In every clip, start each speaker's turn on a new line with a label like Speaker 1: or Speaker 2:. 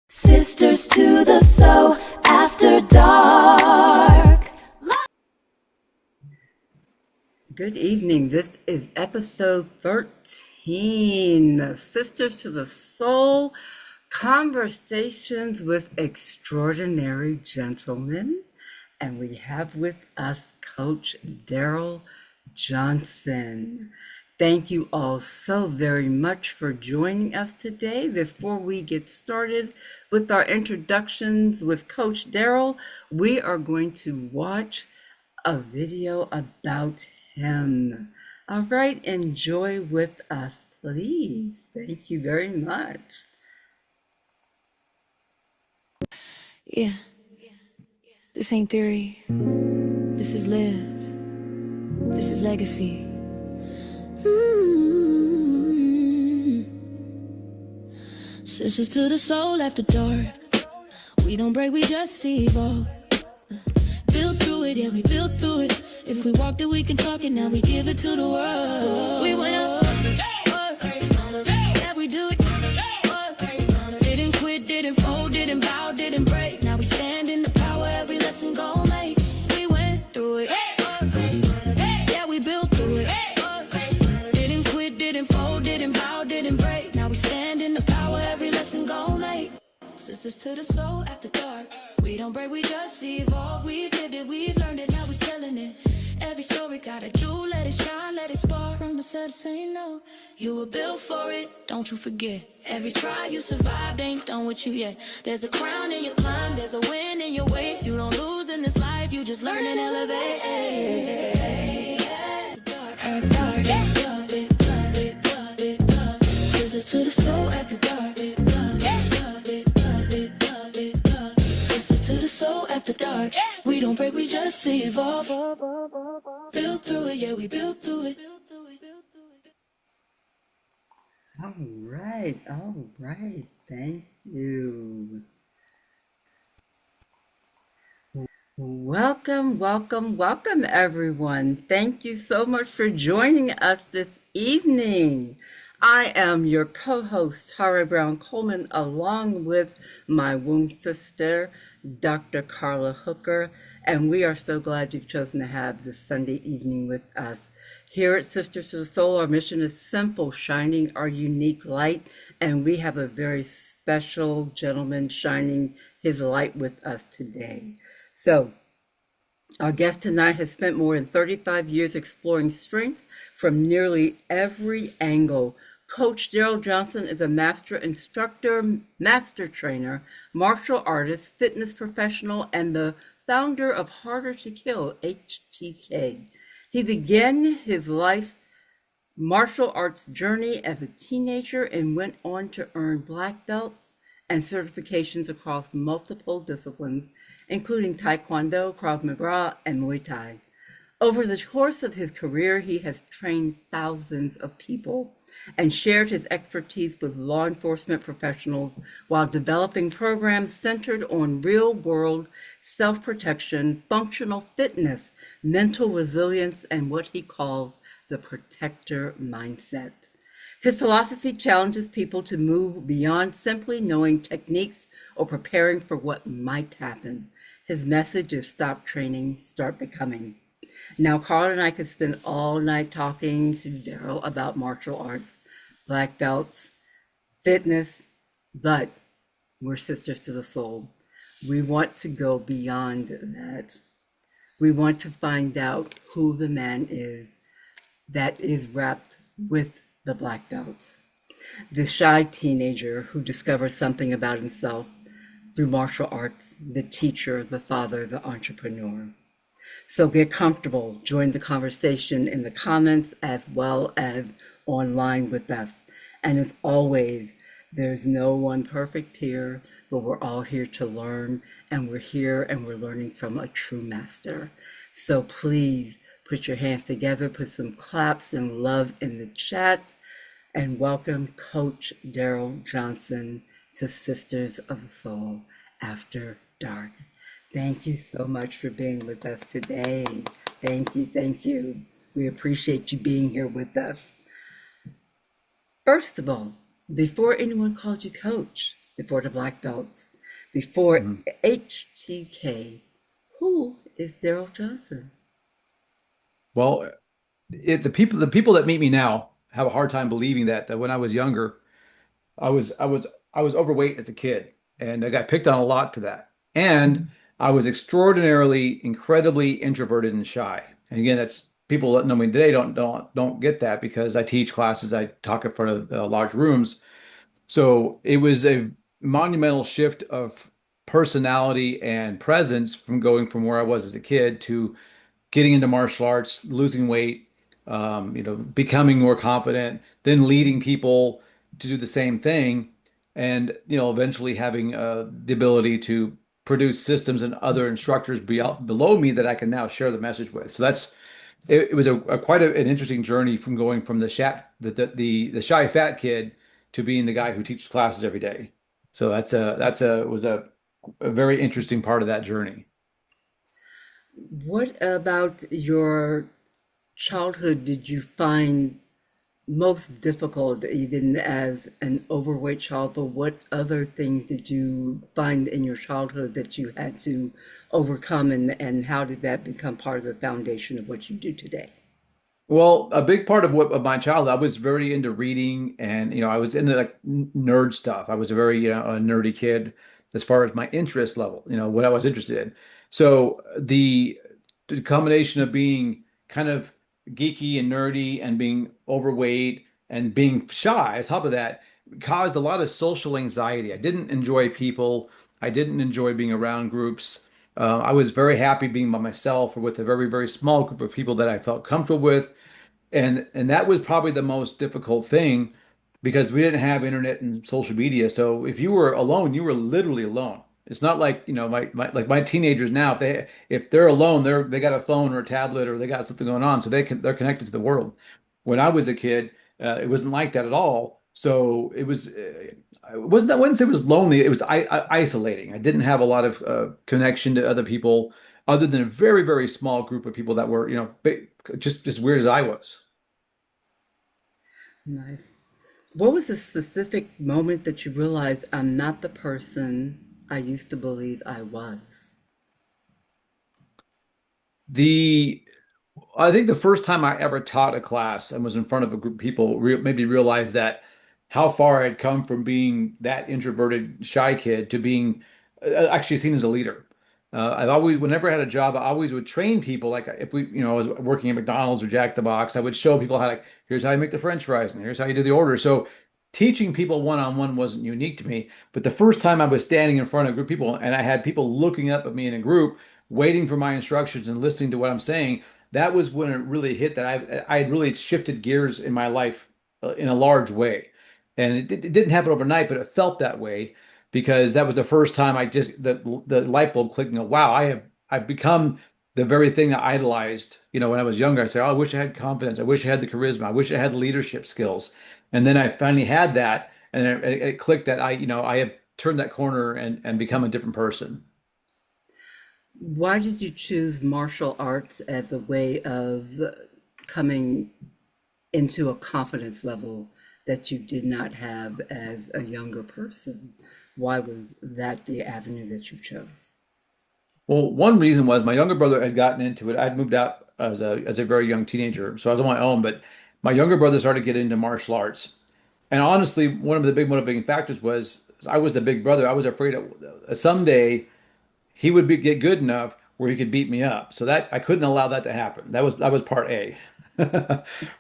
Speaker 1: Sisters to the Soul After Dark.
Speaker 2: Good evening. This is episode 13, Sisters to the Soul, Conversations with Extraordinary Gentlemen. And we have with us Coach Darryl Johnson. Thank you all so very much for joining us today. Before we get started with our introductions with Coach Darryl, we are going to watch a video about him. All right, enjoy with us, please. Thank you very much.
Speaker 1: Yeah, this ain't theory. This is lived. This is legacy. Sisters to the soul after dark. We don't break, we just evolve. Build through it, yeah, we build through it. If we walked it, we can talk it, now we give it to the world. We went up, yeah, we do it. Didn't quit, didn't fold, didn't bow, didn't break. Now we stand in the power, every lesson gon' make. We went through it, yeah, we built through it. Didn't quit, didn't fold, didn't bow, didn't break. Now we stand in the power, every lesson gon' make. Sisters to the soul after dark. We don't break, we just evolve. We've lived it, we've learned it, now we telling it. Every story got a jewel, let it shine, let it spark. From the set, say no. You were built for it, don't you forget. Every try you survived ain't done with you yet. There's a crown in your climb, there's a win in your way. You don't lose in this life, you just learn and elevate. Sisters to the soul after dark. To the soul after dark. We don't break, we just evolve. Build through it, yeah, we build through it.
Speaker 2: All right. Thank you. Welcome, everyone. Thank you so much for joining us this evening. I am your co-host, Tara Brown Coleman, along with my womb sister, Dr. Carla Hooker, and we are so glad you've chosen to have this Sunday evening with us. Here at Sisters to the Soul, our mission is simple, shining our unique light, and we have a very special gentleman shining his light with us today. So, our guest tonight has spent more than 35 years exploring strength from nearly every angle. Coach Darryl Johnson is a master instructor, master trainer, martial artist, fitness professional, and the founder of Harder to Kill, HTK. He began his life martial arts journey as a teenager and went on to earn black belts and certifications across multiple disciplines, including Taekwondo, Krav Maga, and Muay Thai. Over the course of his career, he has trained thousands of people and shared his expertise with law enforcement professionals while developing programs centered on real-world self-protection, functional fitness, mental resilience, and what he calls the protector mindset. His philosophy challenges people to move beyond simply knowing techniques or preparing for what might happen. His message is stop training, start becoming. Now, Carl and I could spend all night talking to Darryl about martial arts, black belts, fitness, but we're sisters to the soul. We want to go beyond that. We want to find out who the man is that is wrapped with the black belt. The shy teenager who discovers something about himself through martial arts, the teacher, the father, the entrepreneur. So get comfortable, join the conversation in the comments as well as online with us. And as always, there's no one perfect here, but we're all here to learn, and we're here and we're learning from a true master. So please put your hands together, put some claps and love in the chat, and welcome Coach Darryl Johnson to Sisters of the Soul After Dark. Thank you so much for being with us today. Thank you. We appreciate you being here with us. First of all, before anyone called you coach, before the black belts, before
Speaker 3: Mhm.
Speaker 2: HTK. Who is Darryl Johnson?
Speaker 3: Well, the people that meet me now have a hard time believing that when I was younger, I was I was I was overweight as a kid, and I got picked on a lot for that. And I was extraordinarily, incredibly introverted and shy. And again, that's people that know me today don't get that because I teach classes, I talk in front of large rooms. So it was a monumental shift of personality and presence from going from where I was as a kid to getting into martial arts, losing weight, becoming more confident, then leading people to do the same thing, and eventually having the ability to produce systems and other instructors below me that I can now share the message with. So it was an interesting journey from going from the shy fat kid to being the guy who teaches classes every day. So a very interesting part of that journey.
Speaker 2: What about your childhood did you find most difficult, even as an overweight child? But what other things did you find in your childhood that you had to overcome, and how did that become part of the foundation of what you do today?
Speaker 3: Well, a big part of my childhood, I was very into reading, and I was into like nerd stuff. I was a very a nerdy kid as far as my interest level, what I was interested in. So the combination of being kind of geeky and nerdy and being overweight and being shy on top of that caused a lot of social anxiety. I didn't enjoy people. I didn't enjoy being around groups. I was very happy being by myself or with a very, very small group of people that I felt comfortable with. And that was probably the most difficult thing because we didn't have internet and social media. So if you were alone, you were literally alone. It's not like, my teenagers now, if they're alone, they got a phone or a tablet or they got something going on, so they're connected to the world. When I was a kid, it wasn't like that at all. So it wasn't, I wouldn't say it was lonely. It was isolating. I didn't have a lot of connection to other people other than a very, very small group of people that were, just as weird as I was.
Speaker 2: Nice. What was the specific moment that you realized I'm not the person I used to believe I was?
Speaker 3: The I think the first time I ever taught a class and was in front of a group of people made me realize that how far I'd come from being that introverted, shy kid to being actually seen as a leader. Whenever I had a job, I always would train people. Like if I was working at McDonald's or Jack the Box, I would show people how, like, here's how you make the French fries and here's how you do the order. So teaching people one-on-one wasn't unique to me. But the first time I was standing in front of a group of people and I had people looking up at me in a group, waiting for my instructions and listening to what I'm saying, that was when it really hit that I had really shifted gears in my life in a large way. And it didn't happen overnight, but it felt that way because that was the first time the light bulb clicked and go, wow, I've become the very thing I idolized. When I was younger, I said, oh, I wish I had confidence. I wish I had the charisma. I wish I had leadership skills. And then I finally had that, and it clicked that I have turned that corner and become a different person.
Speaker 2: Why did you choose martial arts as a way of coming into a confidence level that you did not have as a younger person? Why was that the avenue that you chose?
Speaker 3: Well, one reason was my younger brother had gotten into it. I'd moved out as a very young teenager, so I was on my own. But my younger brother started getting into martial arts, and honestly, one of the big motivating factors was I was the big brother. I was afraid that someday get good enough where he could beat me up. So that I couldn't allow that to happen. That was part A.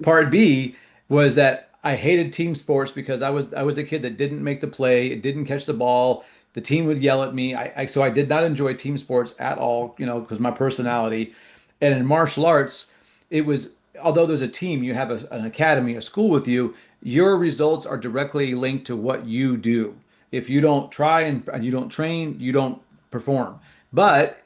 Speaker 3: Part B was that I hated team sports because I was the kid that didn't make the play, didn't catch the ball. The team would yell at me. So I did not enjoy team sports at all, because my personality. And in martial arts, it was although there's a team, you have an academy, a school with you, your results are directly linked to what you do. If you don't try and you don't train, you don't perform. But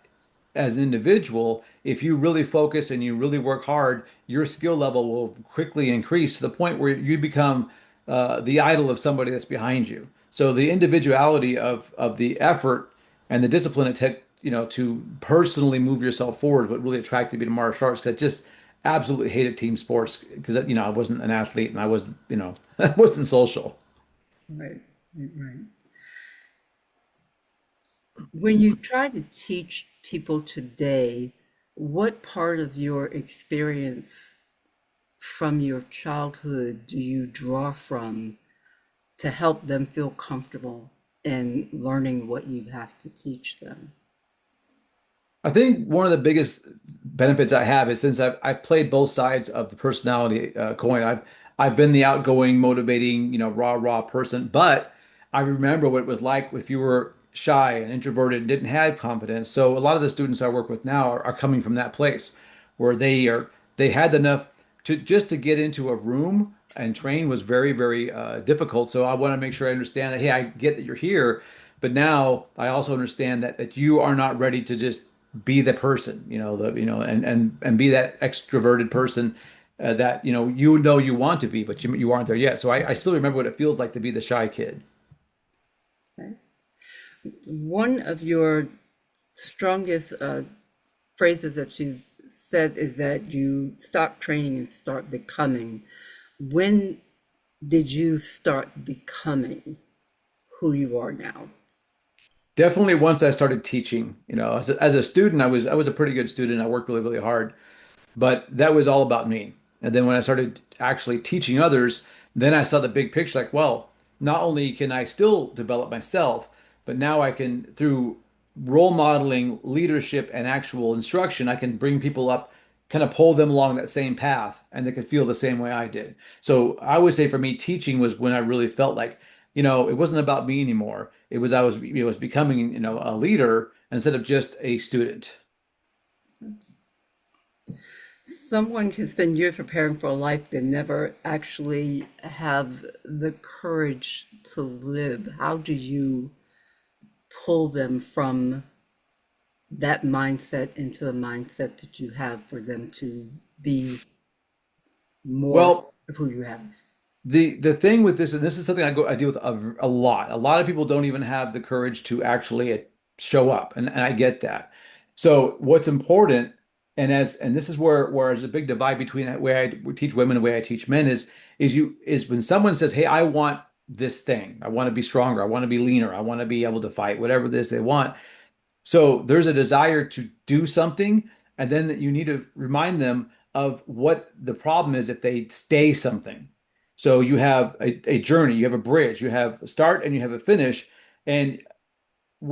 Speaker 3: as an individual, if you really focus and you really work hard, your skill level will quickly increase to the point where you become the idol of somebody that's behind you. So the individuality of the effort and the discipline it takes, to personally move yourself forward, what really attracted me to martial arts. Because I just absolutely hated team sports because I wasn't an athlete and I was I wasn't social.
Speaker 2: Right, right, right. When you try to teach people today, what part of your experience from your childhood do you draw from to help them feel comfortable in learning what you have to teach them?
Speaker 3: I think one of the biggest benefits I have is since I've played both sides of the personality coin. I've been the outgoing, motivating, rah person, but I remember what it was like if you were shy and introverted and didn't have confidence. So a lot of the students I work with now are coming from that place where they had enough to just to get into a room and train was very, very difficult. So I want to make sure I understand that, hey, I get that you're here, but now I also understand that you are not ready to just be the person, and be that extroverted person that you want to be, but you aren't there yet. So I still remember what it feels like to be the shy kid.
Speaker 2: Okay. One of your strongest phrases that you've said is that you stop training and start becoming. When did you start becoming who you are now?
Speaker 3: Definitely once I started teaching, as a student, I was a pretty good student. I worked really, really hard. But that was all about me. And then when I started actually teaching others, then I saw the big picture like, well, not only can I still develop myself, but now I can, through role modeling, leadership, and actual instruction, I can bring people up, kind of pull them along that same path, and they could feel the same way I did. So I would say for me, teaching was when I really felt like, it wasn't about me anymore. I was becoming, a leader instead of just a student.
Speaker 2: Someone can spend years preparing for a life they never actually have the courage to live. How do you pull them from that mindset into the mindset that you have for them to be more
Speaker 3: Well,
Speaker 2: of who you have?
Speaker 3: the thing with this, and this is something I deal with a lot. A lot of people don't even have the courage to actually show up, and I get that. So what's important, and this is where there's a big divide between the way I teach women and the way I teach men is when someone says, "Hey, I want this thing. I want to be stronger. I want to be leaner. I want to be able to fight, whatever it is they want." So there's a desire to do something, and then that you need to remind them of what the problem is if they stay something. So you have a journey, you have a bridge, you have a start and you have a finish. And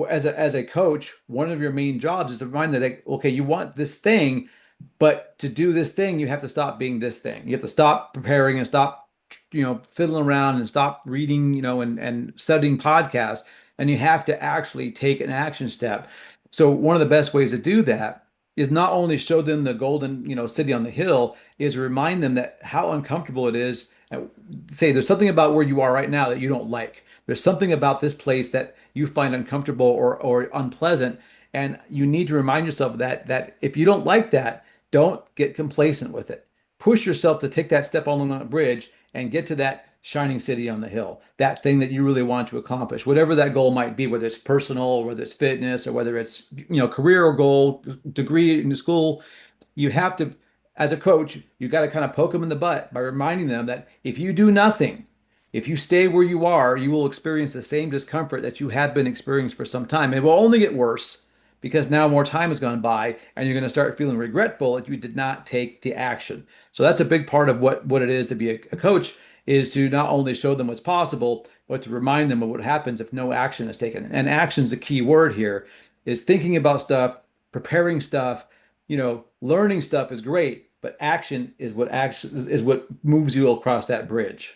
Speaker 3: as a coach, one of your main jobs is to remind them that, okay, you want this thing, but to do this thing, you have to stop being this thing. You have to stop preparing and stop, fiddling around and stop reading, and studying podcasts. And you have to actually take an action step. So one of the best ways to do that is not only show them the golden, city on the hill, is remind them that how uncomfortable it is. Say there's something about where you are right now that you don't like. There's something about this place that you find uncomfortable or unpleasant, and you need to remind yourself that if you don't like that, don't get complacent with it. Push yourself to take that step along that bridge and get to that shining city on the hill, that thing that you really want to accomplish, whatever that goal might be, whether it's personal or whether it's fitness or whether it's career or goal, degree in school. You have to, as a coach, you got to kind of poke them in the butt by reminding them that if you do nothing, if you stay where you are, you will experience the same discomfort that you have been experiencing for some time. It will only get worse because now more time has gone by and you're going to start feeling regretful that you did not take the action. So that's a big part of what it is to be a coach, is to not only show them what's possible, but to remind them of what happens if no action is taken. And action is the key word here, is thinking about stuff, preparing stuff, learning stuff is great, but action is what moves you across that bridge.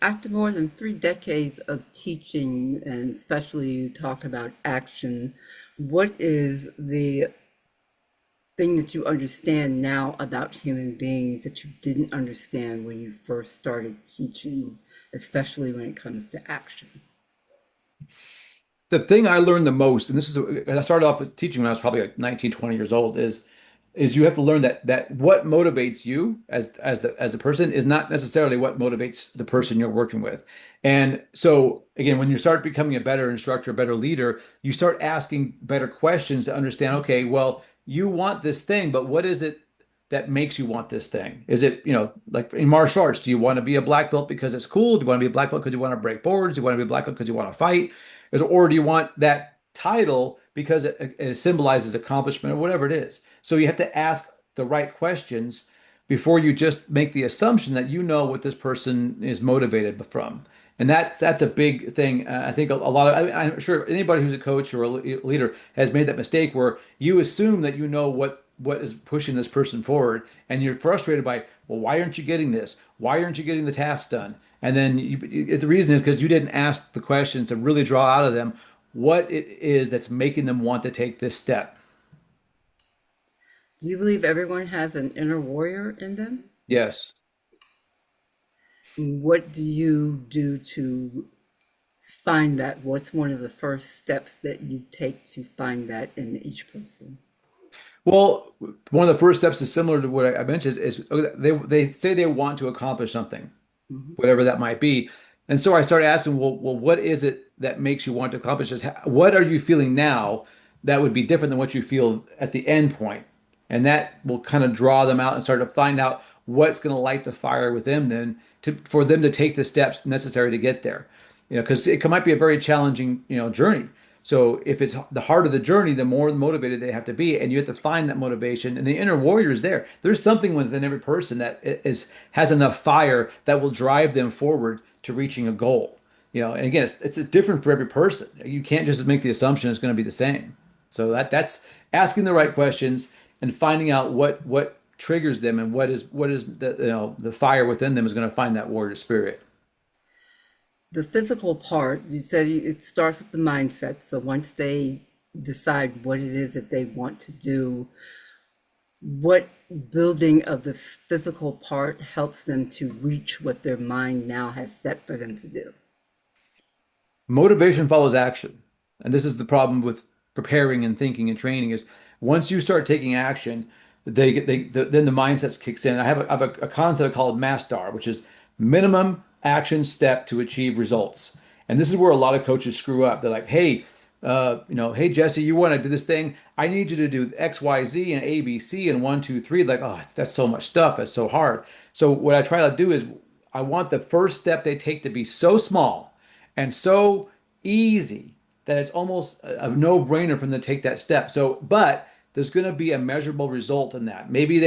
Speaker 2: After more than 3 decades of teaching, and especially you talk about action, what is the thing that you understand now about human beings that you didn't understand when you first started teaching, especially when it comes to action?
Speaker 3: The thing I learned the most, and this is, I started off with teaching when I was probably like 19, 20 years old, is you have to learn that what motivates you as the person is not necessarily what motivates the person you're working with. And so again, when you start becoming a better instructor, a better leader, you start asking better questions to understand, okay, well, you want this thing, but what is it that makes you want this thing? Is it, like in martial arts, do you want to be a black belt because it's cool? Do you want to be a black belt because you want to break boards? Do you want to be a black belt because you want to fight? Or do you want that title because it symbolizes accomplishment or whatever it is? So you have to ask the right questions before you just make the assumption that you know what this person is motivated from. And that's a big thing. I think a lot of, I'm sure anybody who's a coach or a leader has made that mistake where you assume that you know what is pushing this person forward, and you're frustrated by, well, why aren't you getting this? Why aren't you getting the task done? And then the reason is because you didn't ask the questions to really draw out of them what it is that's making them want to take this step.
Speaker 2: Do you believe everyone has an inner warrior in them?
Speaker 3: Yes.
Speaker 2: What do you do to find that? What's one of the first steps that you take to find that in each person?
Speaker 3: Well, one of the first steps is similar to what I mentioned is they say they want to accomplish something,
Speaker 2: Mhm.
Speaker 3: whatever that might be. And so I started asking, well, what is it that makes you want to accomplish this? What are you feeling now that would be different than what you feel at the end point? And that will kind of draw them out and start to find out what's going to light the fire within them for them to take the steps necessary to get there. Because it might be a very challenging, journey. So if it's the harder the journey, the more motivated they have to be, and you have to find that motivation. And the inner warrior is there. There's something within every person that has enough fire that will drive them forward to reaching a goal. And again, it's different for every person. You can't just make the assumption it's going to be the same. So that's asking the right questions and finding out what triggers them and what is the fire within them is going to find that warrior spirit.
Speaker 2: The physical part, you said it starts with the mindset. So once they decide what it is that they want to do, what building of the physical part helps them to reach what their mind now has set for them to do?
Speaker 3: Motivation follows action. And this is the problem with preparing and thinking and training is once you start taking action, then the mindset kicks in. I have a concept called MASTAR, which is minimum action step to achieve results. And this is where a lot of coaches screw up. They're like, hey, hey Jesse, you want to do this thing? I need you to do X, Y, Z and A, B, C and one, two, three. Like, oh, that's so much stuff. That's so hard. So what I try to do is I want the first step they take to be so small and so easy that it's almost a no-brainer for them to take that step. So, but there's going to be a measurable result in that. Maybe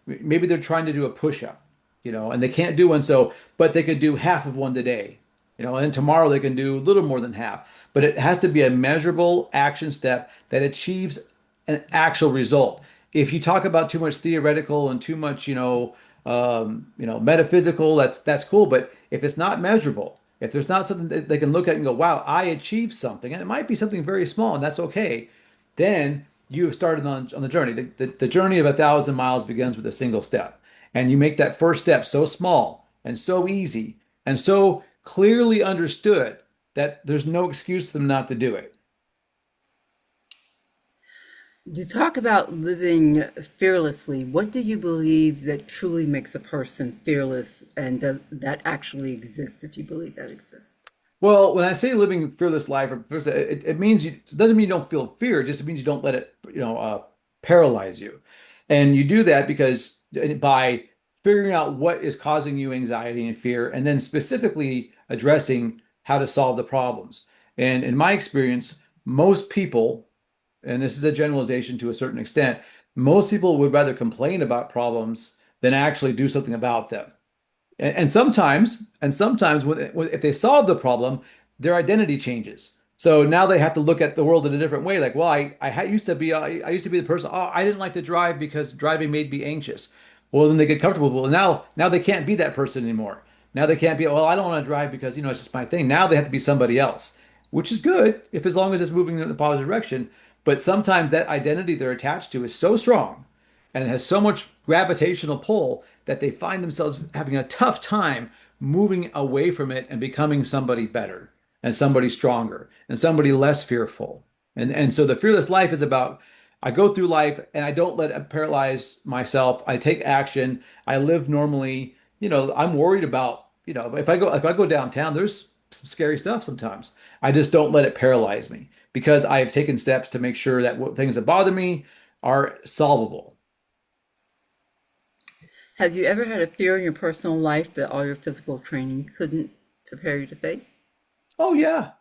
Speaker 3: they're trying to do a push-up, and they can't do one. So, but they could do half of one today, and tomorrow they can do a little more than half. But it has to be a measurable action step that achieves an actual result. If you talk about too much theoretical and too much, metaphysical, that's cool. But if it's not measurable, if there's not something that they can look at and go, wow, I achieved something, and it might be something very small, and that's okay, then you have started on the journey. The journey of 1,000 miles begins with a single step. And you make that first step so small and so easy and so clearly understood that there's no excuse for them not to do it.
Speaker 2: You talk about living fearlessly. What do you believe that truly makes a person fearless, and does that actually exist if you believe that exists?
Speaker 3: Well, when I say living a fearless life, it means it doesn't mean you don't feel fear. It just means you don't let it, paralyze you. And you do that because by figuring out what is causing you anxiety and fear, and then specifically addressing how to solve the problems. And in my experience, most people, and this is a generalization to a certain extent, most people would rather complain about problems than actually do something about them. And sometimes if they solve the problem, their identity changes. So now they have to look at the world in a different way. Like, well, I used to be the person. Oh, I didn't like to drive because driving made me anxious. Well, then they get comfortable. Well, now they can't be that person anymore. Now they can't be. Well, I don't want to drive because it's just my thing. Now they have to be somebody else, which is good if as long as it's moving in the positive direction. But sometimes that identity they're attached to is so strong and it has so much gravitational pull that they find themselves having a tough time moving away from it and becoming somebody better and somebody stronger and somebody less fearful. And so the fearless life is about I go through life and I don't let it paralyze myself. I take action. I live normally. I'm worried about, if I go downtown, there's some scary stuff sometimes. I just don't let it paralyze me because I have taken steps to make sure that things that bother me are solvable.
Speaker 2: Have you ever had a fear in your personal life that all your physical training couldn't prepare you to face?
Speaker 3: Oh yeah.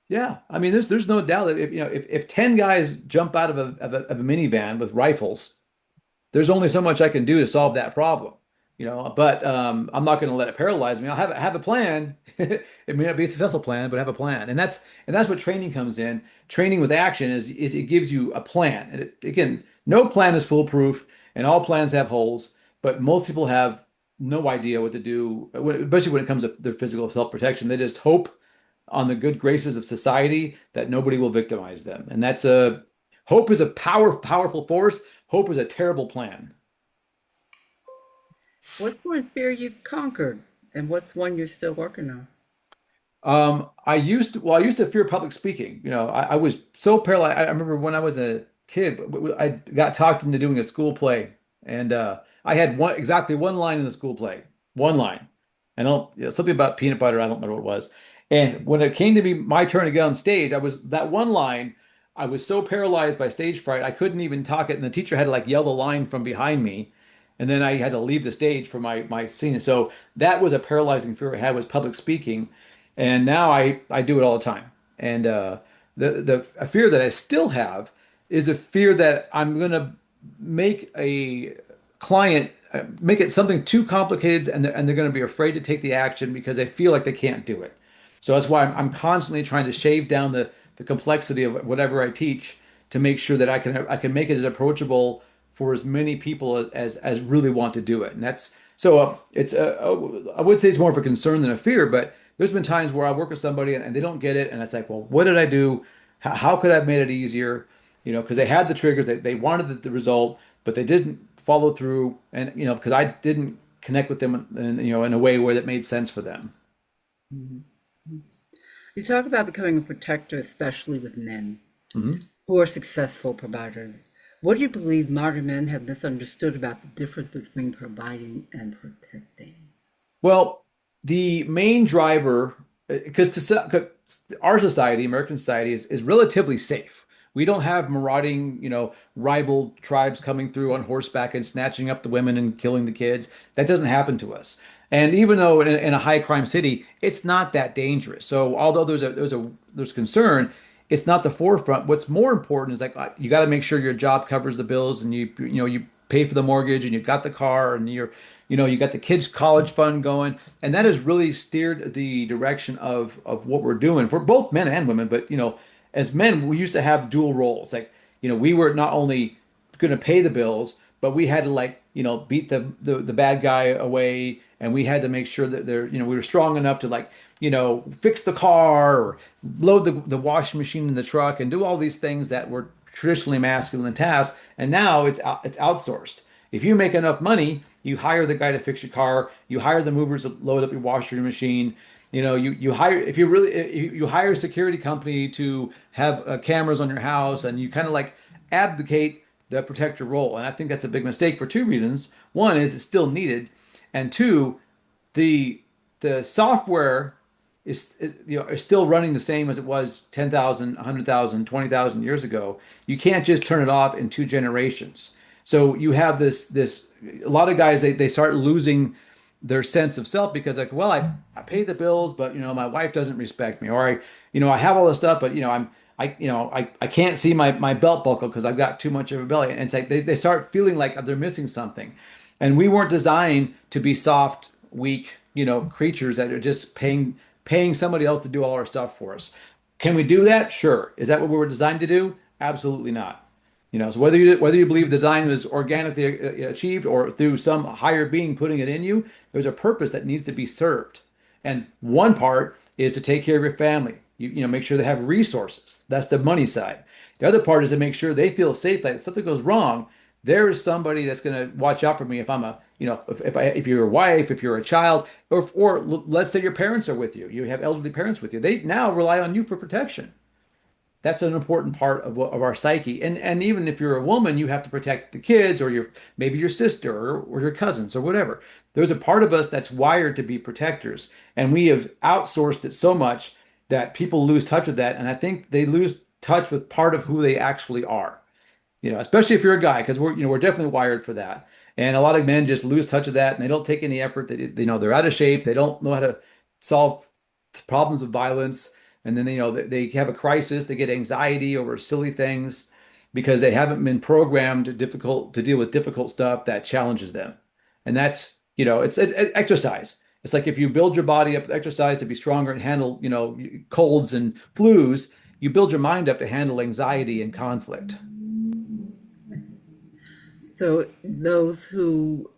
Speaker 3: Yeah. I mean, there's no doubt that if 10 guys jump out of a minivan with rifles, there's only so much I can do to solve that problem, but I'm not going to let it paralyze me. I'll have a plan. It may not be a successful plan, but I have a plan. And that's what training comes in. Training with action is it gives you a plan. And again, no plan is foolproof and all plans have holes, but most people have no idea what to do, especially when it comes to their physical self-protection. They just hope on the good graces of society that nobody will victimize them. And that's a hope is a powerful force. Hope is a terrible plan.
Speaker 2: What's one fear you've conquered, and what's one you're still working on?
Speaker 3: I used to fear public speaking. I was so paralyzed. I remember when I was a kid, I got talked into doing a school play, and I had exactly one line in the school play, one line, and something about peanut butter. I don't remember what it was. And when it came to be my turn to get on stage, I was that one line. I was so paralyzed by stage fright, I couldn't even talk it, and the teacher had to like yell the line from behind me, and then I had to leave the stage for my scene. So that was a paralyzing fear I had was public speaking, and now I do it all the time. And the a fear that I still have is a fear that I'm gonna make a client make it something too complicated, and they're going to be afraid to take the action because they feel like they can't do it. So that's why I'm constantly trying to shave down the complexity of whatever I teach to make sure that I can make it as approachable for as many people as really want to do it. And that's so it's I would say it's more of a concern than a fear, but there's been times where I work with somebody and they don't get it, and it's like, well, what did I do? How could I have made it easier? Because they had the triggers, they wanted the result, but they didn't follow through, and because I didn't connect with them in a way where that made sense for them.
Speaker 2: Mhm. You talk about becoming a protector, especially with men
Speaker 3: Mhm.
Speaker 2: who are successful providers. What do you believe modern men have misunderstood about the difference between providing and protecting?
Speaker 3: Well, the main driver, because our society, American society, is relatively safe. We don't have marauding, rival tribes coming through on horseback and snatching up the women and killing the kids. That doesn't happen to us. And even though in a high crime city, it's not that dangerous. So although there's concern, it's not the forefront. What's more important is like you got to make sure your job covers the bills and you pay for the mortgage and you got the car and you got the kids' college fund going, and that has really steered the direction of what we're doing for both men and women. But as men, we used to have dual roles. Like we were not only going to pay the bills, but we had to like beat the bad guy away, and we had to make sure that we were strong enough to like fix the car or load the washing machine in the truck and do all these things that were traditionally masculine tasks. And now it's outsourced. If you make enough money, you hire the guy to fix your car. You hire the movers to load up your washing machine. You hire if you really you hire a security company to have cameras on your house, and you kind of like abdicate the protector role. And I think that's a big mistake for two reasons. One is it's still needed, and two, the the software is still running the same as it was 10,000, 100,000, 20,000 years ago. You can't just turn it off in two generations. So you have this a lot of guys they start losing their sense of self because like, well, I pay the bills, but my wife doesn't respect me, or I have all this stuff, but I can't see my belt buckle because I've got too much of a belly. And it's like they start feeling like they're missing something. And we weren't designed to be soft, weak, creatures that are just paying somebody else to do all our stuff for us. Can we do that? Sure. Is that what we were designed to do? Absolutely not. So whether you believe the design was organically achieved or through some higher being putting it in you, there's a purpose that needs to be served. And one part is to take care of your family. Make sure they have resources. That's the money side. The other part is to make sure they feel safe. That if something goes wrong, there is somebody that's going to watch out for me. If I'm if you're a wife, if you're a child, or let's say your parents are with you, you have elderly parents with you. They now rely on you for protection. That's an important part of our psyche. And even if you're a woman, you have to protect the kids or maybe your sister or your cousins or whatever. There's a part of us that's wired to be protectors, and we have outsourced it so much that people lose touch with that. And I think they lose touch with part of who they actually are. Especially if you're a guy, because we're definitely wired for that. And a lot of men just lose touch of that and they don't take any effort. They're out of shape. They don't know how to solve problems of violence. And then, they have a crisis. They get anxiety over silly things because they haven't been programmed to deal with difficult stuff that challenges them. And that's, it's exercise. It's like if you build your body up with exercise to be stronger and handle, colds and flus, you build your mind up to handle anxiety and conflict.
Speaker 2: So those who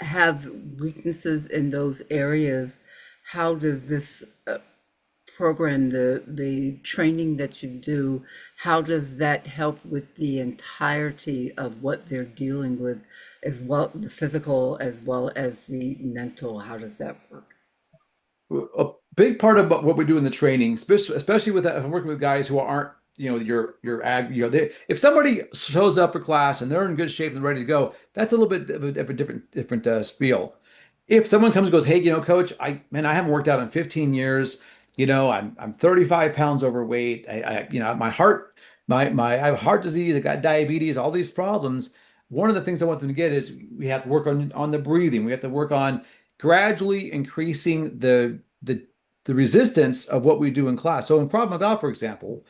Speaker 2: have weaknesses in those areas, how does this program, the training that you do, how does that help with the entirety of what they're dealing with, as well the physical as well as the mental? How does that work?
Speaker 3: A big part of what we do in the training, especially with working with guys who aren't, your ag, if somebody shows up for class and they're in good shape and ready to go, that's a little bit of a different spiel. If someone comes and goes, hey, coach, I haven't worked out in 15 years. I'm 35 pounds overweight. My heart, I have heart disease. I got diabetes, all these problems. One of the things I want them to get is we have to work on the breathing. We have to work on gradually increasing the resistance of what we do in class. So in Krav Maga, for example,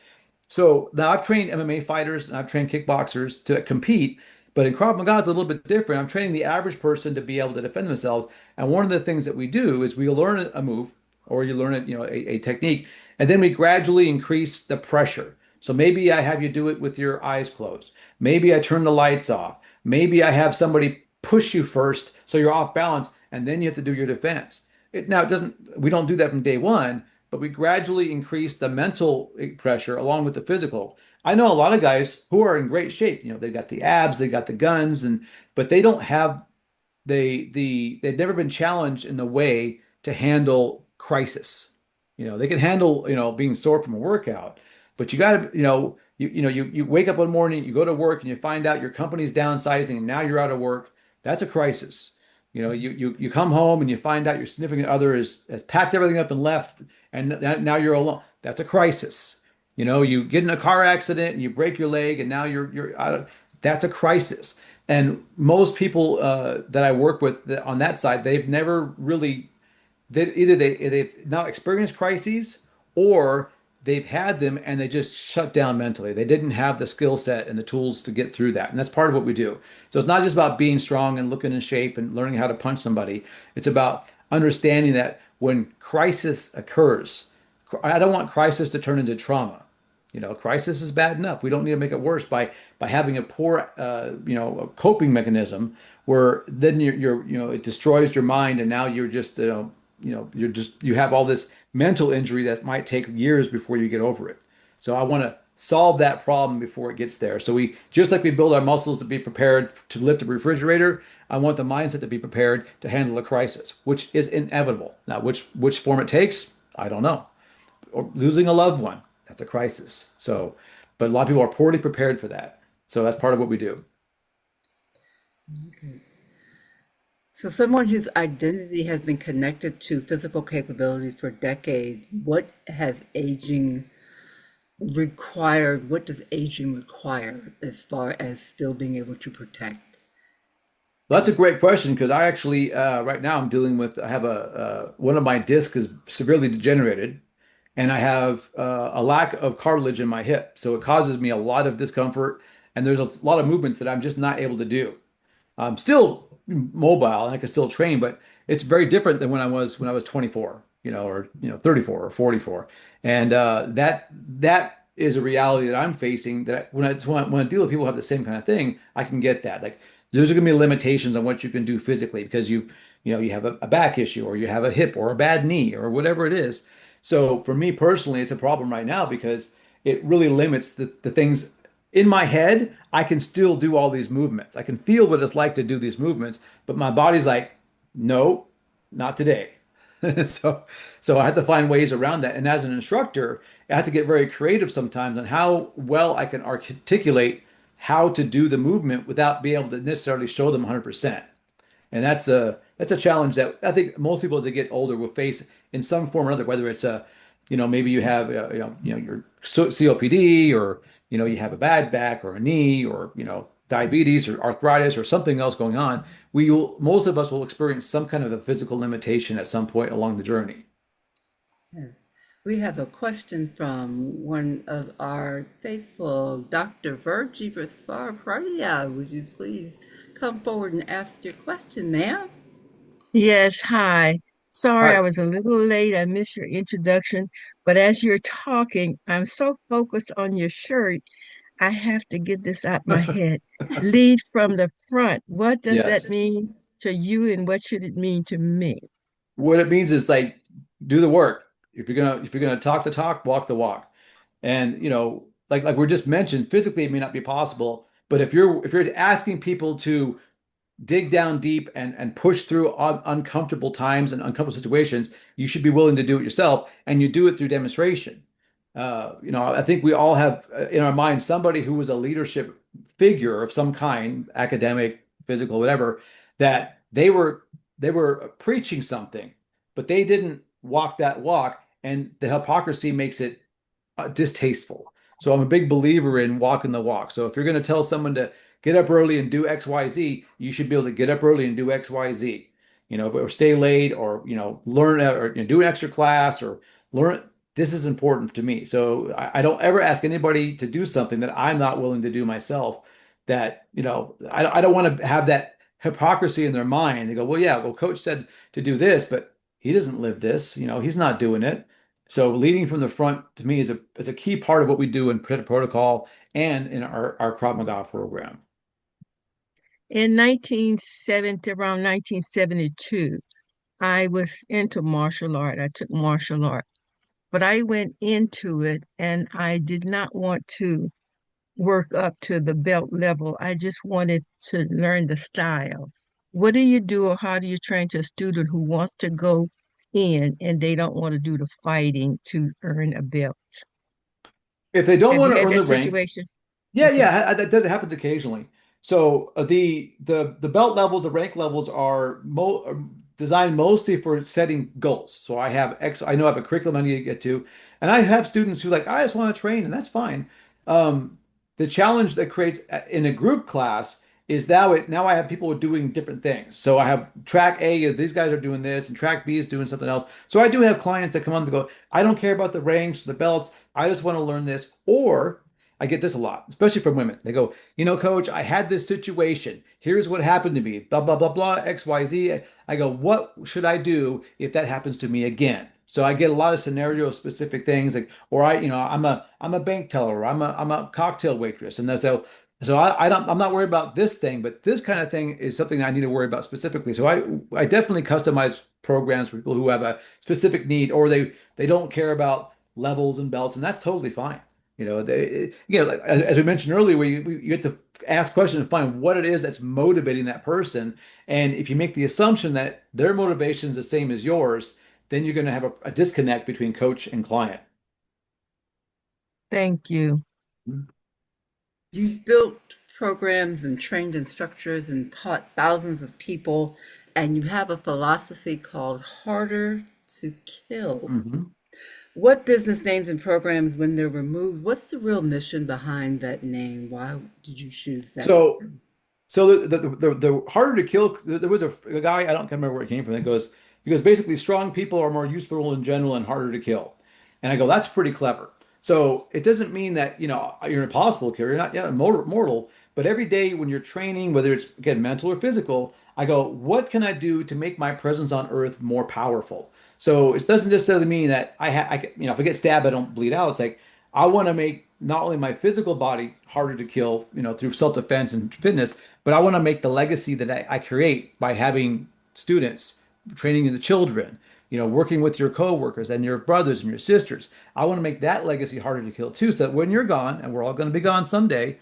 Speaker 3: so now I've trained MMA fighters and I've trained kickboxers to compete, but in Krav Maga it's a little bit different. I'm training the average person to be able to defend themselves. And one of the things that we do is we learn a move or you learn a technique, and then we gradually increase the pressure. So maybe I have you do it with your eyes closed. Maybe I turn the lights off. Maybe I have somebody push you first so you're off balance, and then you have to do your defense. Now it doesn't, we don't do that from day one, but we gradually increase the mental pressure along with the physical. I know a lot of guys who are in great shape. They've got the abs, they got the guns, and but they don't have they've never been challenged in the way to handle crisis. They can handle, being sore from a workout, but you got to, you wake up one morning, you go to work and you find out your company's downsizing and now you're out of work. That's a crisis. You come home and you find out your significant other has packed everything up and left, and now you're alone. That's a crisis. You get in a car accident and you break your leg, and now you're out of. That's a crisis. And most people that I work with on that side, they've never really they've not experienced crises, or they've had them and they just shut down mentally. They didn't have the skill set and the tools to get through that. And that's part of what we do. So it's not just about being strong and looking in shape and learning how to punch somebody. It's about understanding that when crisis occurs, I don't want crisis to turn into trauma. Crisis is bad enough. We don't need to make it worse by having a poor, coping mechanism where then it destroys your mind, and now you're just, you have all this mental injury that might take years before you get over it. So I want to solve that problem before it gets there. So we just like we build our muscles to be prepared to lift a refrigerator, I want the mindset to be prepared to handle a crisis, which is inevitable. Now, which form it takes, I don't know. Or losing a loved one, that's a crisis. So, but a lot of people are poorly prepared for that. So that's part of what we do.
Speaker 2: So someone whose identity has been connected to physical capability for decades, what does aging require as far as still being able to protect?
Speaker 3: Well, that's a great question because I actually right now I have one of my discs is severely degenerated, and I have a lack of cartilage in my hip, so it causes me a lot of discomfort, and there's a lot of movements that I'm just not able to do. I'm still mobile and I can still train, but it's very different than when I was 24, or 34 or 44, and that is a reality that I'm facing. That when I deal with people who have the same kind of thing, I can get that. Like there's going to be limitations on what you can do physically because you have a back issue or you have a hip or a bad knee or whatever it is. So for me personally, it's a problem right now because it really limits the things in my head. I can still do all these movements. I can feel what it's like to do these movements, but my body's like, no, not today. So, so I have to find ways around that. And as an instructor, I have to get very creative sometimes on how well I can articulate how to do the movement without being able to necessarily show them 100%. And that's a challenge that I think most people as they get older will face in some form or another, whether it's maybe you have your COPD, or you have a bad back or a knee, or diabetes or arthritis or something else going on, most of us will experience some kind of a physical limitation at some point along the journey.
Speaker 2: Yeah. We have a question from one of our faithful Dr. Virgie Prasaria. Would you please come forward and ask your question, ma'am?
Speaker 4: Yes, hi. Sorry, I
Speaker 3: Hi.
Speaker 4: was a little late. I missed your introduction, but as you're talking, I'm so focused on your shirt, I have to get this out my head. Lead from the front. What does that
Speaker 3: Yes.
Speaker 4: mean to you, and what should it mean to me?
Speaker 3: What it means is like do the work. If you're gonna talk the talk, walk the walk. And like we just mentioned, physically it may not be possible, but if you're asking people to dig down deep and push through uncomfortable times and uncomfortable situations, you should be willing to do it yourself, and you do it through demonstration. I think we all have in our mind somebody who was a leadership figure of some kind, academic, physical, whatever, that they were preaching something, but they didn't walk that walk, and the hypocrisy makes it distasteful. So I'm a big believer in walking the walk. So if you're going to tell someone to get up early and do X, Y, Z, you should be able to get up early and do X, Y, Z. Or stay late, or learn, or do an extra class, or learn. This is important to me. So I don't ever ask anybody to do something that I'm not willing to do myself. That I don't want to have that hypocrisy in their mind. They go, well, yeah, well, coach said to do this, but he doesn't live this. He's not doing it. So leading from the front to me is a key part of what we do in protocol and in our Krav Maga program.
Speaker 4: In 1970, around 1972, I was into martial art. I took martial art, but I went into it and I did not want to work up to the belt level. I just wanted to learn the style. What do you do, or how do you train to a student who wants to go in and they don't want to do the fighting to earn a belt?
Speaker 3: If they don't
Speaker 4: Have
Speaker 3: want
Speaker 4: you
Speaker 3: to
Speaker 4: had
Speaker 3: earn the
Speaker 4: that
Speaker 3: rank,
Speaker 4: situation?
Speaker 3: yeah,
Speaker 4: Okay.
Speaker 3: yeah, that happens occasionally. So the belt levels, the rank levels are designed mostly for setting goals. So I know I have a curriculum I need to get to, and I have students who like I just want to train, and that's fine. The challenge that creates in a group class is now I have people doing different things. So I have track A, these guys are doing this, and track B is doing something else. So I do have clients that come on to go, I don't care about the ranks, the belts. I just want to learn this. Or I get this a lot, especially from women. They go, coach, I had this situation. Here's what happened to me. Blah, blah, blah, blah, X, Y, Z. I go, what should I do if that happens to me again? So I get a lot of scenario specific things like, or I'm a bank teller, or I'm a cocktail waitress. And I'm not worried about this thing, but this kind of thing is something I need to worry about specifically. So I definitely customize programs for people who have a specific need, or they don't care about levels and belts, and that's totally fine. Like, as we mentioned earlier, you get to ask questions and find what it is that's motivating that person. And if you make the assumption that their motivation is the same as yours, then you're going to have a disconnect between coach and client.
Speaker 4: Thank you.
Speaker 2: You built programs and trained instructors and taught thousands of people, and you have a philosophy called harder to kill.
Speaker 3: Mhm.
Speaker 2: What business names and programs, when they're removed, what's the real mission behind that name? Why did you choose that?
Speaker 3: So So the harder to kill, there was a guy, I don't remember where it came from, that he goes basically strong people are more useful in general and harder to kill. And I go, that's pretty clever. So it doesn't mean that, you're an impossible killer. You're not mortal, but every day when you're training, whether it's again mental or physical, I go, what can I do to make my presence on earth more powerful? So it doesn't necessarily mean that if I get stabbed, I don't bleed out. It's like I want to make not only my physical body harder to kill, through self-defense and fitness, but I want to make the legacy that I create by having students, training the children, working with your coworkers and your brothers and your sisters. I want to make that legacy harder to kill too, so that when you're gone, and we're all going to be gone someday,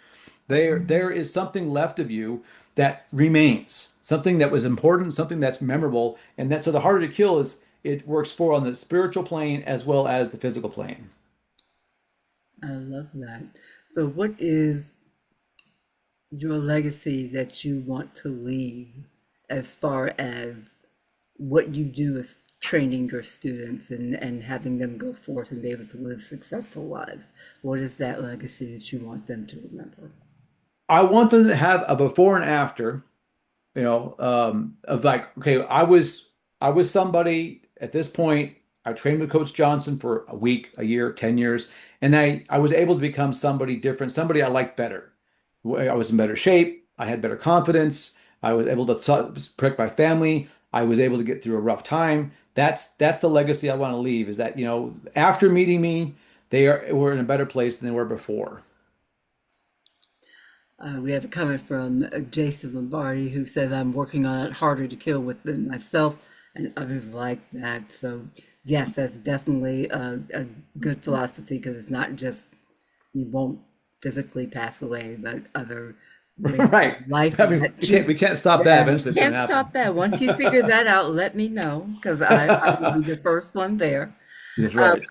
Speaker 3: there is something left of you that remains, something that was important, something that's memorable, and so the harder to kill is it works for on the spiritual plane as well as the physical plane.
Speaker 2: I love that. So, what is your legacy that you want to leave as far as what you do is training your students and having them go forth and be able to live successful lives? What is that legacy that you want them to remember?
Speaker 3: I want them to have a before and after, of like, okay, I was somebody at this point. I trained with Coach Johnson for a week, a year, 10 years, and I was able to become somebody different, somebody I liked better. I was in better shape. I had better confidence. I was able to protect my family. I was able to get through a rough time. That's the legacy I want to leave, is that, after meeting me, were in a better place than they were before.
Speaker 2: We have a comment from Jason Lombardi who says, I'm working on it harder to kill within myself and others like that. So, yes, that's definitely a good philosophy because it's not just you won't physically pass away, but other ways
Speaker 3: Right.
Speaker 2: of life
Speaker 3: I mean,
Speaker 2: that you,
Speaker 3: we can't stop that.
Speaker 2: yeah,
Speaker 3: Eventually, it's going to
Speaker 2: can't
Speaker 3: happen.
Speaker 2: stop that. Once you figure that out, let me know because I will be the first one there.
Speaker 3: That's
Speaker 2: Um,
Speaker 3: right.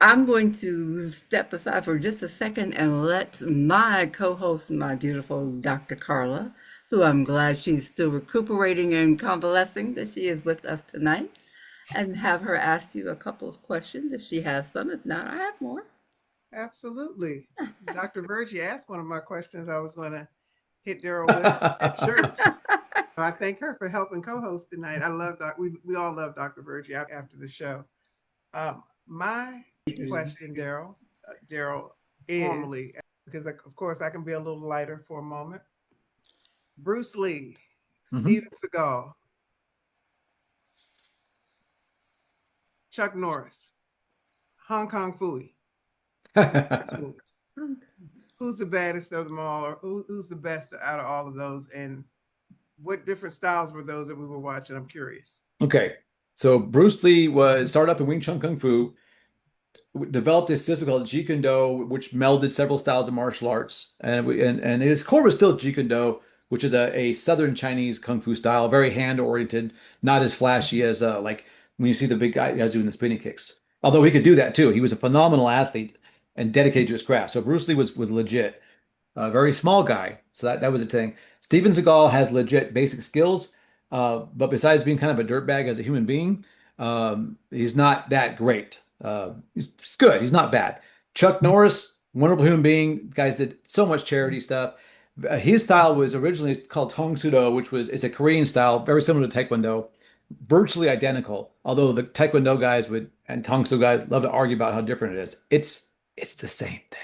Speaker 2: I'm going to step aside for just a second and let my co-host, my beautiful Dr. Carla, who I'm glad she's still recuperating and convalescing, that she is with us tonight, and have her ask you a couple of questions if she has some. If not, I have more.
Speaker 5: Absolutely. Dr. Virgie asked one of my questions I was going to hit Daryl with. Sure. I thank her for helping co-host tonight. I love we all love Dr. Virgie after the show. My question, Daryl, formally, because of course I can be a little lighter for a moment. Bruce Lee,
Speaker 3: Mhm.
Speaker 5: Steven Seagal, Chuck Norris, Hong Kong Fooey. Who's the baddest of them all, or who's the best out of all of those? And what different styles were those that we were watching? I'm curious.
Speaker 3: Okay. So Bruce Lee was started up in Wing Chun Kung Fu, developed a system called Jeet Kune Do, which melded several styles of martial arts, and his core was still Jeet Kune Do, which is a Southern Chinese kung fu style, very hand oriented, not as flashy as like when you see the big guys doing the spinning kicks. Although he could do that too, he was a phenomenal athlete and dedicated to his craft. So Bruce Lee was legit. A very small guy. So that was a thing. Steven Seagal has legit basic skills, but besides being kind of a dirtbag as a human being, he's not that great. He's good. He's not bad. Chuck Norris, wonderful human being. Guys did so much charity stuff. His style was originally called Tong Sudo, which was it's a Korean style, very similar to Taekwondo, virtually identical. Although the Taekwondo guys would and Tong Sudo guys love to argue about how different it is. It's the same thing.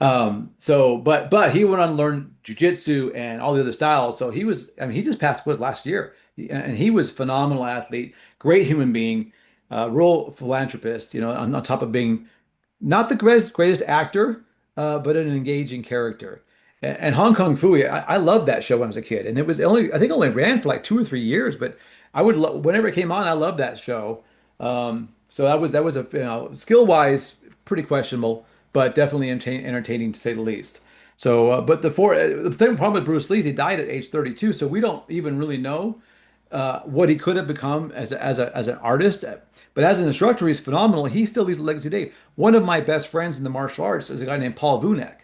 Speaker 3: But he went on to learn jujitsu and all the other styles. So I mean, he just passed was last year, and he was a phenomenal athlete, great human being, real philanthropist. On top of being not the greatest actor, but an engaging character. And Hong Kong Phooey, I loved that show when I was a kid, and it was only I think only ran for like 2 or 3 years, but whenever it came on, I loved that show. So that was a skill wise pretty questionable, but definitely entertaining to say the least. So, but the thing problem with Bruce Lee is he died at age 32, so we don't even really know what he could have become as an artist. But as an instructor, he's phenomenal. He still leaves a legacy today. One of my best friends in the martial arts is a guy named Paul Vunak.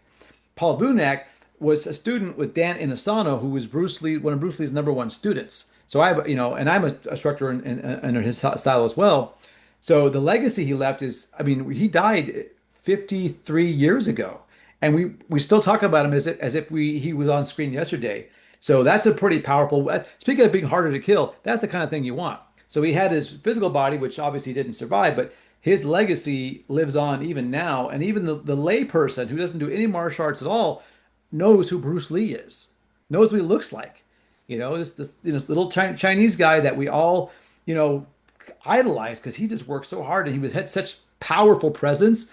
Speaker 3: Paul Vunak was a student with Dan Inosanto, who was one of Bruce Lee's number one students. So and I'm a instructor in his style as well. So the legacy he left is, I mean, he died 53 years ago, and we still talk about him as if he was on screen yesterday. So that's a pretty powerful. Speaking of being harder to kill, that's the kind of thing you want. So he had his physical body, which obviously didn't survive, but his legacy lives on even now. And even the lay person who doesn't do any martial arts at all knows who Bruce Lee is, knows what he looks like. This little Chinese guy that we all, you know, idolize because he just worked so hard and had such powerful presence.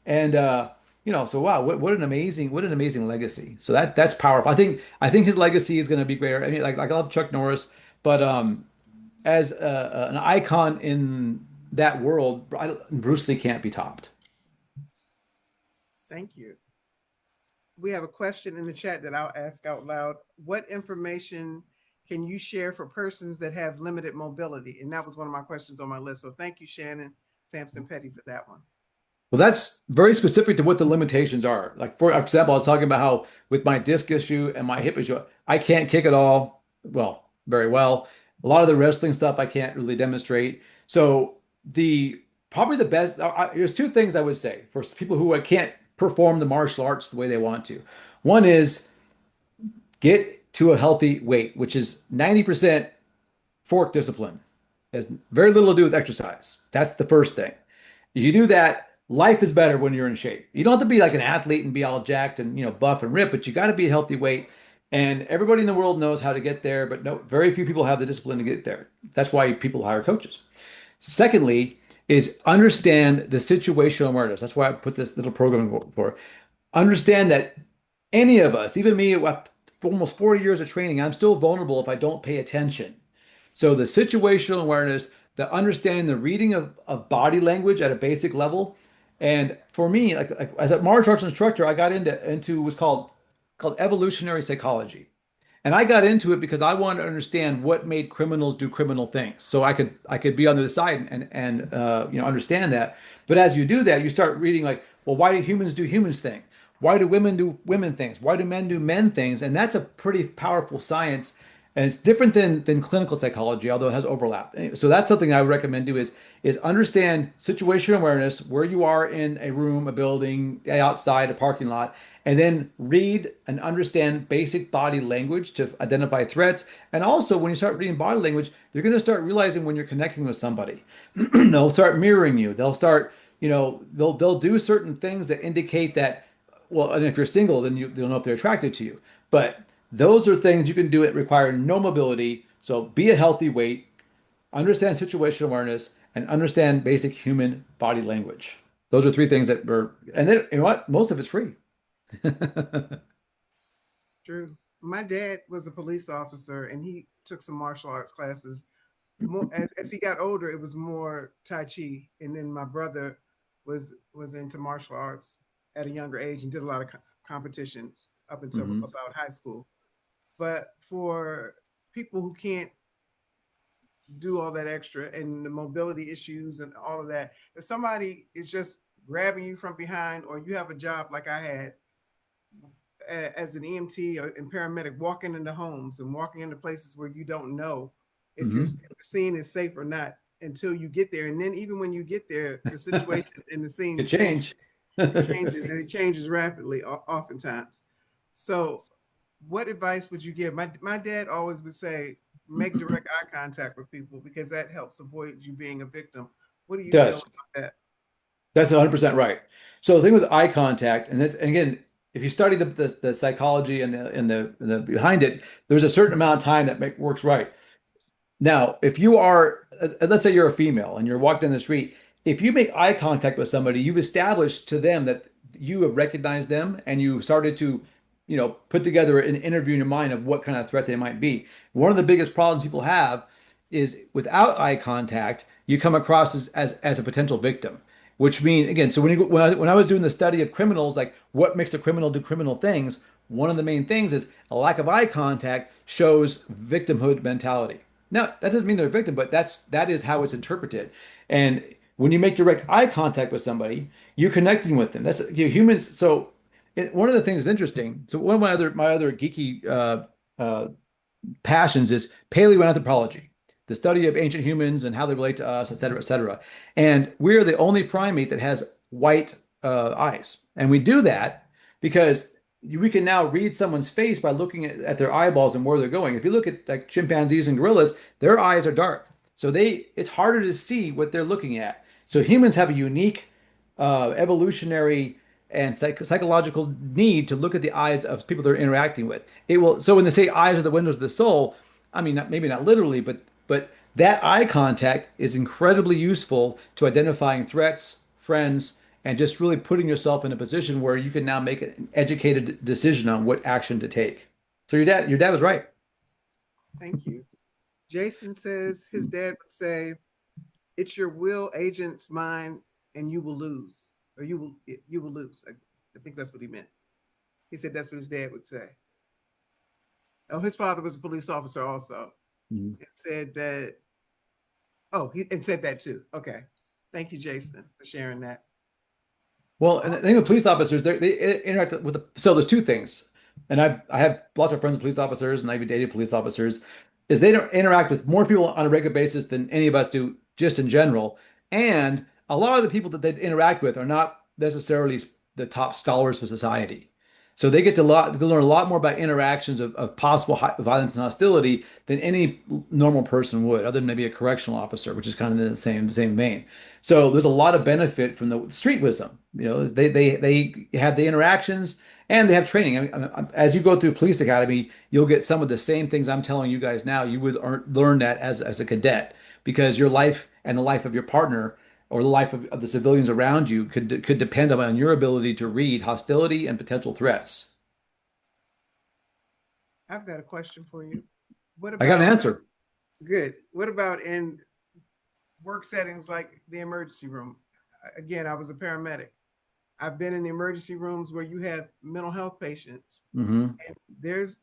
Speaker 3: And so wow, what an amazing legacy. So that's powerful. I think his legacy is going to be greater. I mean, like I love Chuck Norris, but as an icon in that world, Bruce Lee can't be topped.
Speaker 5: Thank you. We have a question in the chat that I'll ask out loud. What information can you share for persons that have limited mobility? And that was one of my questions on my list. So thank you, Shannon Sampson Petty, for that one.
Speaker 3: Well, that's very specific to what the limitations are. Like, for example, I was talking about how with my disc issue and my hip issue, I can't kick at all, well, very well. A lot of the wrestling stuff I can't really demonstrate. So the probably the best, there's two things I would say for people who can't perform the martial arts the way they want to. One is Get to a healthy weight, which is 90% fork discipline. It has very little to do with exercise. That's the first thing. If you do that, life is better when you're in shape. You don't have to be like an athlete and be all jacked and buff and ripped, but you got to be a healthy weight. And everybody in the world knows how to get there, but no, very few people have the discipline to get there. That's why people hire coaches. Secondly, is understand the situational awareness. That's why I put this little program for. Understand that any of us, even me, with almost 40 years of training, I'm still vulnerable if I don't pay attention. So the situational awareness, the understanding, the reading of body language at a basic level. And for me, like as a martial arts instructor, I got into what's called evolutionary psychology. And I got into it because I wanted to understand what made criminals do criminal things. So I could be on the other side and understand that. But as you do that, you start reading like, well, why do humans do humans things? Why do women do women things? Why do men do men things? And that's a pretty powerful science. And it's different than clinical psychology, although it has overlap. So that's something I would recommend do is understand situational awareness, where you are in a room, a building, outside, a parking lot, and then read and understand basic body language to identify threats. And also, when you start reading body language, you're going to start realizing when you're connecting with somebody. They'll start mirroring you. They'll start, they'll do certain things that indicate that. Well, and if you're single, then you'll know if they're attracted to you. But those are things you can do that require no mobility. So be a healthy weight, understand situational awareness, and understand basic human body language. Those are three things that were, and then you know what? Most of it's free.
Speaker 5: True. My dad was a police officer and he took some martial arts classes. More as he got older, it was more Tai Chi. And then my brother was into martial arts at a younger age and did a lot of competitions up until
Speaker 3: Hmm.
Speaker 5: about high school. But for people who can't do all that extra and the mobility issues and all of that, if somebody is just grabbing you from behind or you have a job like I had as an EMT or and paramedic, walking into homes and walking into places where you don't know if the scene is safe or not until you get there. And then even when you get there, the situation and the
Speaker 3: Could
Speaker 5: scenes
Speaker 3: change.
Speaker 5: changes. It changes and it changes rapidly oftentimes. So what advice would you give? My dad always would say, make direct eye contact with people because that helps avoid you being a victim. What do you feel
Speaker 3: Does.
Speaker 5: about that?
Speaker 3: That's 100% right. So the thing with eye contact, and again, if you study the psychology and the behind it, there's a certain amount of time that works right. Now, if you are, let's say you're a female and you're walking down the street, if you make eye contact with somebody, you've established to them that you have recognized them and you've started to, put together an interview in your mind of what kind of threat they might be. One of the biggest problems people have is without eye contact, you come across as a potential victim, which means, again, so when I was doing the study of criminals, like what makes a criminal do criminal things, one of the main things is a lack of eye contact shows victimhood mentality. Now, that doesn't mean they're a victim, but that is how it's interpreted. And when you make direct eye contact with somebody, you're connecting with them. That's humans. So one of the things that's interesting. So one of my other geeky uh, passions is paleoanthropology, the study of ancient humans and how they relate to us, et cetera, et cetera. And we're the only primate that has white eyes. And we do that because we can now read someone's face by looking at their eyeballs and where they're going. If you look at like chimpanzees and gorillas, their eyes are dark. So it's harder to see what they're looking at. So humans have a unique evolutionary and psychological need to look at the eyes of people they're interacting with. It will. So when they say eyes are the windows of the soul, I mean maybe not literally, but that eye contact is incredibly useful to identifying threats, friends, and just really putting yourself in a position where you can now make an educated decision on what action to take. So your dad was right.
Speaker 5: Thank you. Jason says his dad would say, "It's your will agent's mind, and you will lose, or you will lose." I think that's what he meant. He said that's what his dad would say. Oh, his father was a police officer also.
Speaker 3: Mhm.
Speaker 5: And said that. Oh, he and said that too. Okay, thank you, Jason, for sharing that.
Speaker 3: Well, and
Speaker 5: Oh,
Speaker 3: the thing with police officers, they interact with so there's two things, and I have lots of friends with police officers, and I've dated police officers, is they don't interact with more people on a regular basis than any of us do just in general, and a lot of the people that they interact with are not necessarily the top scholars for society. So they get to learn a lot more about interactions of possible violence and hostility than any normal person would, other than maybe a correctional officer, which is kind of in the same vein. So there's a lot of benefit from the street wisdom. They have the interactions and they have training. As you go through police academy, you'll get some of the same things I'm telling you guys now. You would learn that as a cadet because your life and the life of your partner or the life of the civilians around you could depend on your ability to read hostility and potential threats.
Speaker 5: I've got a question for you. What
Speaker 3: I got an
Speaker 5: about
Speaker 3: answer.
Speaker 5: good? What about in work settings like the emergency room? Again, I was a paramedic. I've been in the emergency rooms where you have mental health patients.
Speaker 3: Hmm.
Speaker 5: And there's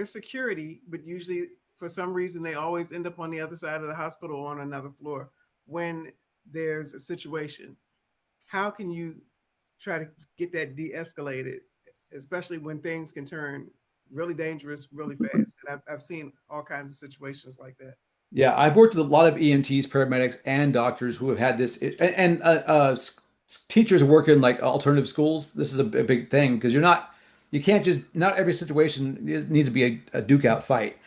Speaker 5: security, but usually for some reason they always end up on the other side of the hospital or on another floor when there's a situation. How can you try to get that de-escalated, especially when things can turn really dangerous really fast? And I've seen all kinds of situations like that.
Speaker 3: Yeah, I've worked with a lot of EMTs, paramedics, and doctors who have had this, and teachers who work in like alternative schools. This is a big thing because you can't just, not every situation needs to be a duke out fight.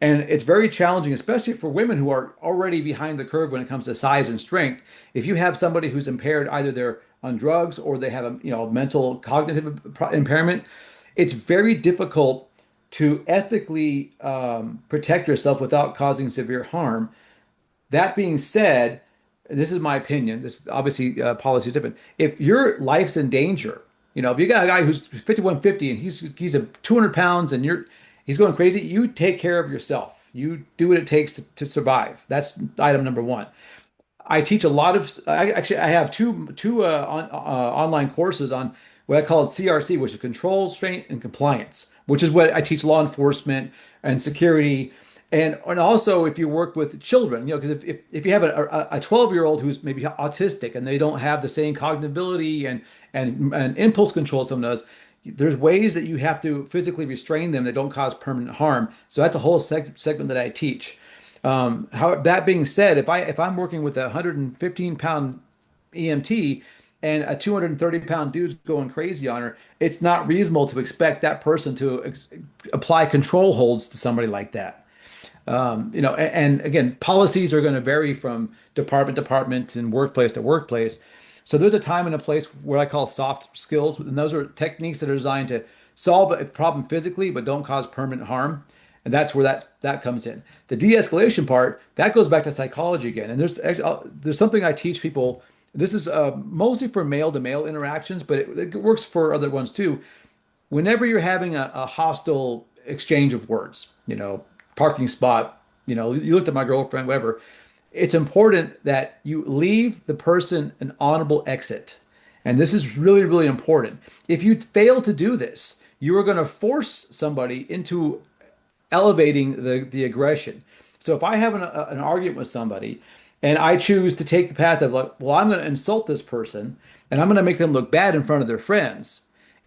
Speaker 3: And it's very challenging, especially for women who are already behind the curve when it comes to size and strength. If you have somebody who's impaired, either they're on drugs or they have a mental cognitive impairment, it's very difficult to ethically protect yourself without causing severe harm. That being said, this is my opinion. This obviously policy is different. If your life's in danger, if you got a guy who's 5150 and he's a 200 pounds and he's going crazy, you take care of yourself. You do what it takes to survive. That's item number one. I teach a lot of. I have two online courses on what I call CRC, which is control, restraint, and compliance, which is what I teach law enforcement and security, and also if you work with children, because if you have a 12-year-old who's maybe autistic and they don't have the same cognitive ability and impulse control as someone does, there's ways that you have to physically restrain them that don't cause permanent harm. So that's a whole segment that I teach. That being said, if I'm working with a 115-pound EMT and a 230-pound dude's going crazy on her, it's not reasonable to expect that person to apply control holds to somebody like that. And again, policies are going to vary from department to department and workplace to workplace. So there's a time and a place what I call soft skills, and those are techniques that are designed to solve a problem physically but don't cause permanent harm. And that's where that comes in. The de-escalation part, that goes back to psychology again. And there's something I teach people. This is mostly for male to male interactions, but it works for other ones too. Whenever you're having a hostile exchange of words, parking spot, you looked at my girlfriend, whatever, it's important that you leave the person an honorable exit. And this is really, really important. If you fail to do this, you are going to force somebody into elevating the aggression. So if I have an argument with somebody and I choose to take the path of like, well, I'm going to insult this person and I'm going to make them look bad in front of their friends,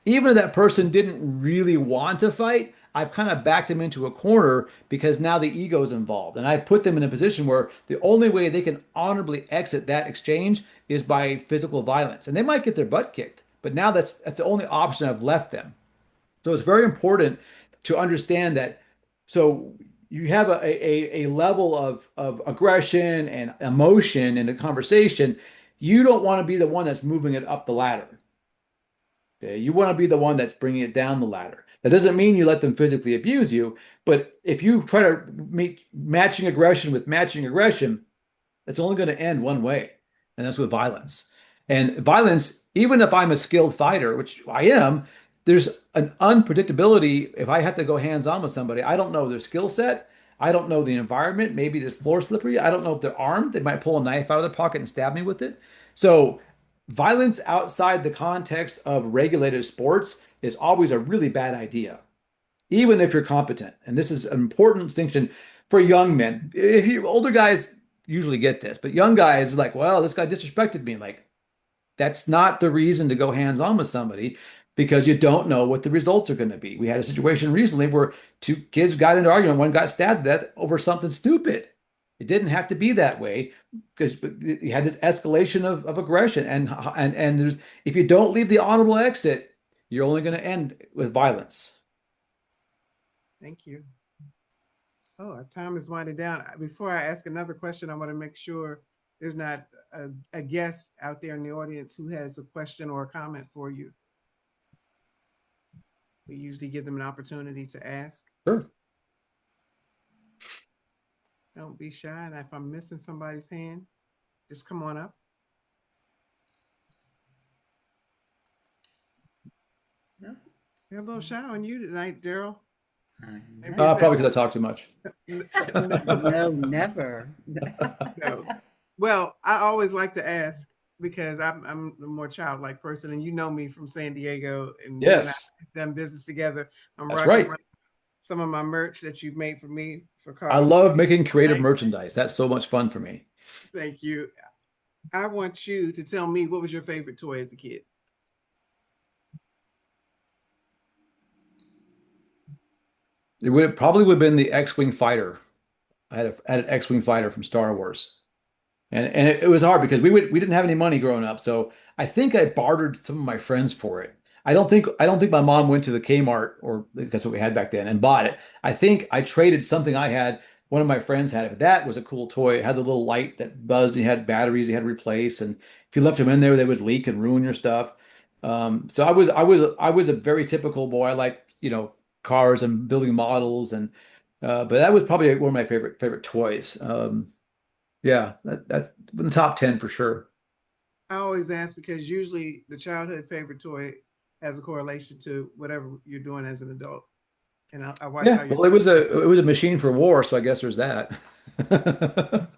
Speaker 3: even if that person didn't really want to fight, I've kind of backed them into a corner because now the ego is involved. And I put them in a position where the only way they can honorably exit that exchange is by physical violence. And they might get their butt kicked, but now that's the only option I've left them. So it's very important to understand that. So you have a level of aggression and emotion in a conversation. You don't want to be the one that's moving it up the ladder. Okay? You want to be the one that's bringing it down the ladder. That doesn't mean you let them physically abuse you, but if you try to meet matching aggression with matching aggression, it's only going to end one way, and that's with violence. And violence, even if I'm a skilled fighter, which I am, there's an unpredictability. If I have to go hands-on with somebody, I don't know their skill set. I don't know the environment. Maybe there's floor slippery. I don't know if they're armed. They might pull a knife out of their pocket and stab me with it. So violence outside the context of regulated sports is always a really bad idea, even if you're competent. And this is an important distinction for young men. If you older guys usually get this, but young guys are like, well, this guy disrespected me. Like, that's not the reason to go hands on with somebody because you don't know what the results are going to be. We had a situation recently where two kids got into an argument. One got stabbed to death over something stupid. It didn't have to be that way because you had this escalation of aggression. And there's, if you don't leave the honorable exit, you're only going to end with violence.
Speaker 5: Thank you. Oh, our time is winding down. Before I ask another question, I want to make sure there's not a guest out there in the audience who has a question or a comment for you. We usually give them an opportunity to ask.
Speaker 3: Sure.
Speaker 5: Don't be shy. And if I'm missing somebody's hand, just come on up.
Speaker 2: No,
Speaker 5: They're a little shy on you tonight, Darryl.
Speaker 2: I
Speaker 5: Maybe it's that.
Speaker 3: Probably because I talk too much.
Speaker 2: no, never.
Speaker 5: No. Well, I always like to ask because I'm a more childlike person, and you know me from San Diego, and you and I
Speaker 3: Yes,
Speaker 5: have done business together. I'm
Speaker 3: that's
Speaker 5: rocking
Speaker 3: right.
Speaker 5: around some of my merch that you've made for me for
Speaker 3: I
Speaker 5: Carlos.
Speaker 3: love making creative
Speaker 5: Thank
Speaker 3: merchandise. That's so much fun for me.
Speaker 5: thank you. I want you to tell me what was your favorite toy as a kid.
Speaker 3: It probably would have been the X-Wing fighter. I had an X-Wing fighter from Star Wars. And it was hard because we didn't have any money growing up. So I think I bartered some of my friends for it. I don't think my mom went to the Kmart or that's what we had back then and bought it. I think I traded something I had, one of my friends had it. That was a cool toy. It had the little light that buzzed, you had batteries you had to replace, and if you left them in there, they would leak and ruin your stuff. So I was a very typical boy. I like, cars and building models and but that was probably one of my favorite toys. Yeah, that's in the top 10 for sure.
Speaker 5: I always ask because usually the childhood favorite toy has a correlation to whatever you're doing as an adult. And I watch how
Speaker 3: Yeah,
Speaker 5: your
Speaker 3: well, it was
Speaker 5: questions
Speaker 3: a machine for war, so I guess there's that.
Speaker 5: are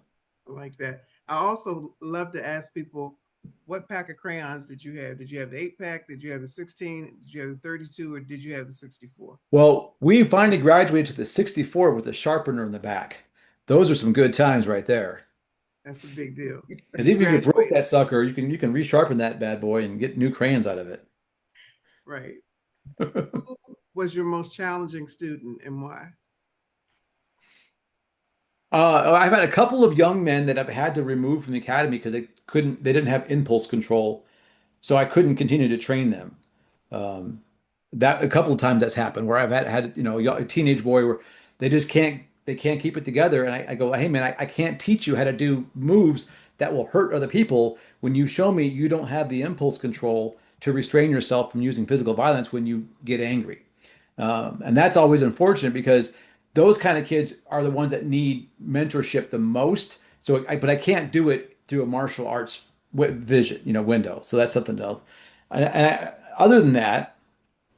Speaker 5: like that. I also love to ask people, what pack of crayons did you have? Did you have the 8 pack? Did you have the 16? Did you have the 32? Or did you have the 64?
Speaker 3: Well, we finally graduated to the 64 with a sharpener in the back. Those are some good times right there.
Speaker 5: That's a big deal.
Speaker 3: Because
Speaker 5: You
Speaker 3: even if you broke
Speaker 5: graduated,
Speaker 3: that sucker, you can resharpen that bad boy and get new crayons out of it.
Speaker 5: right? Who was your most challenging student and why?
Speaker 3: I've had a couple of young men that I've had to remove from the academy because they didn't have impulse control, so I couldn't continue to train them. Um, that a couple of times that's happened where I've had a teenage boy where they can't keep it together, and I go, hey man, I can't teach you how to do moves that will hurt other people when you show me you don't have the impulse control to restrain yourself from using physical violence when you get angry. And that's always unfortunate because those kind of kids are the ones that need mentorship the most. But I can't do it through a martial arts vision, window. So that's something else. Other than that,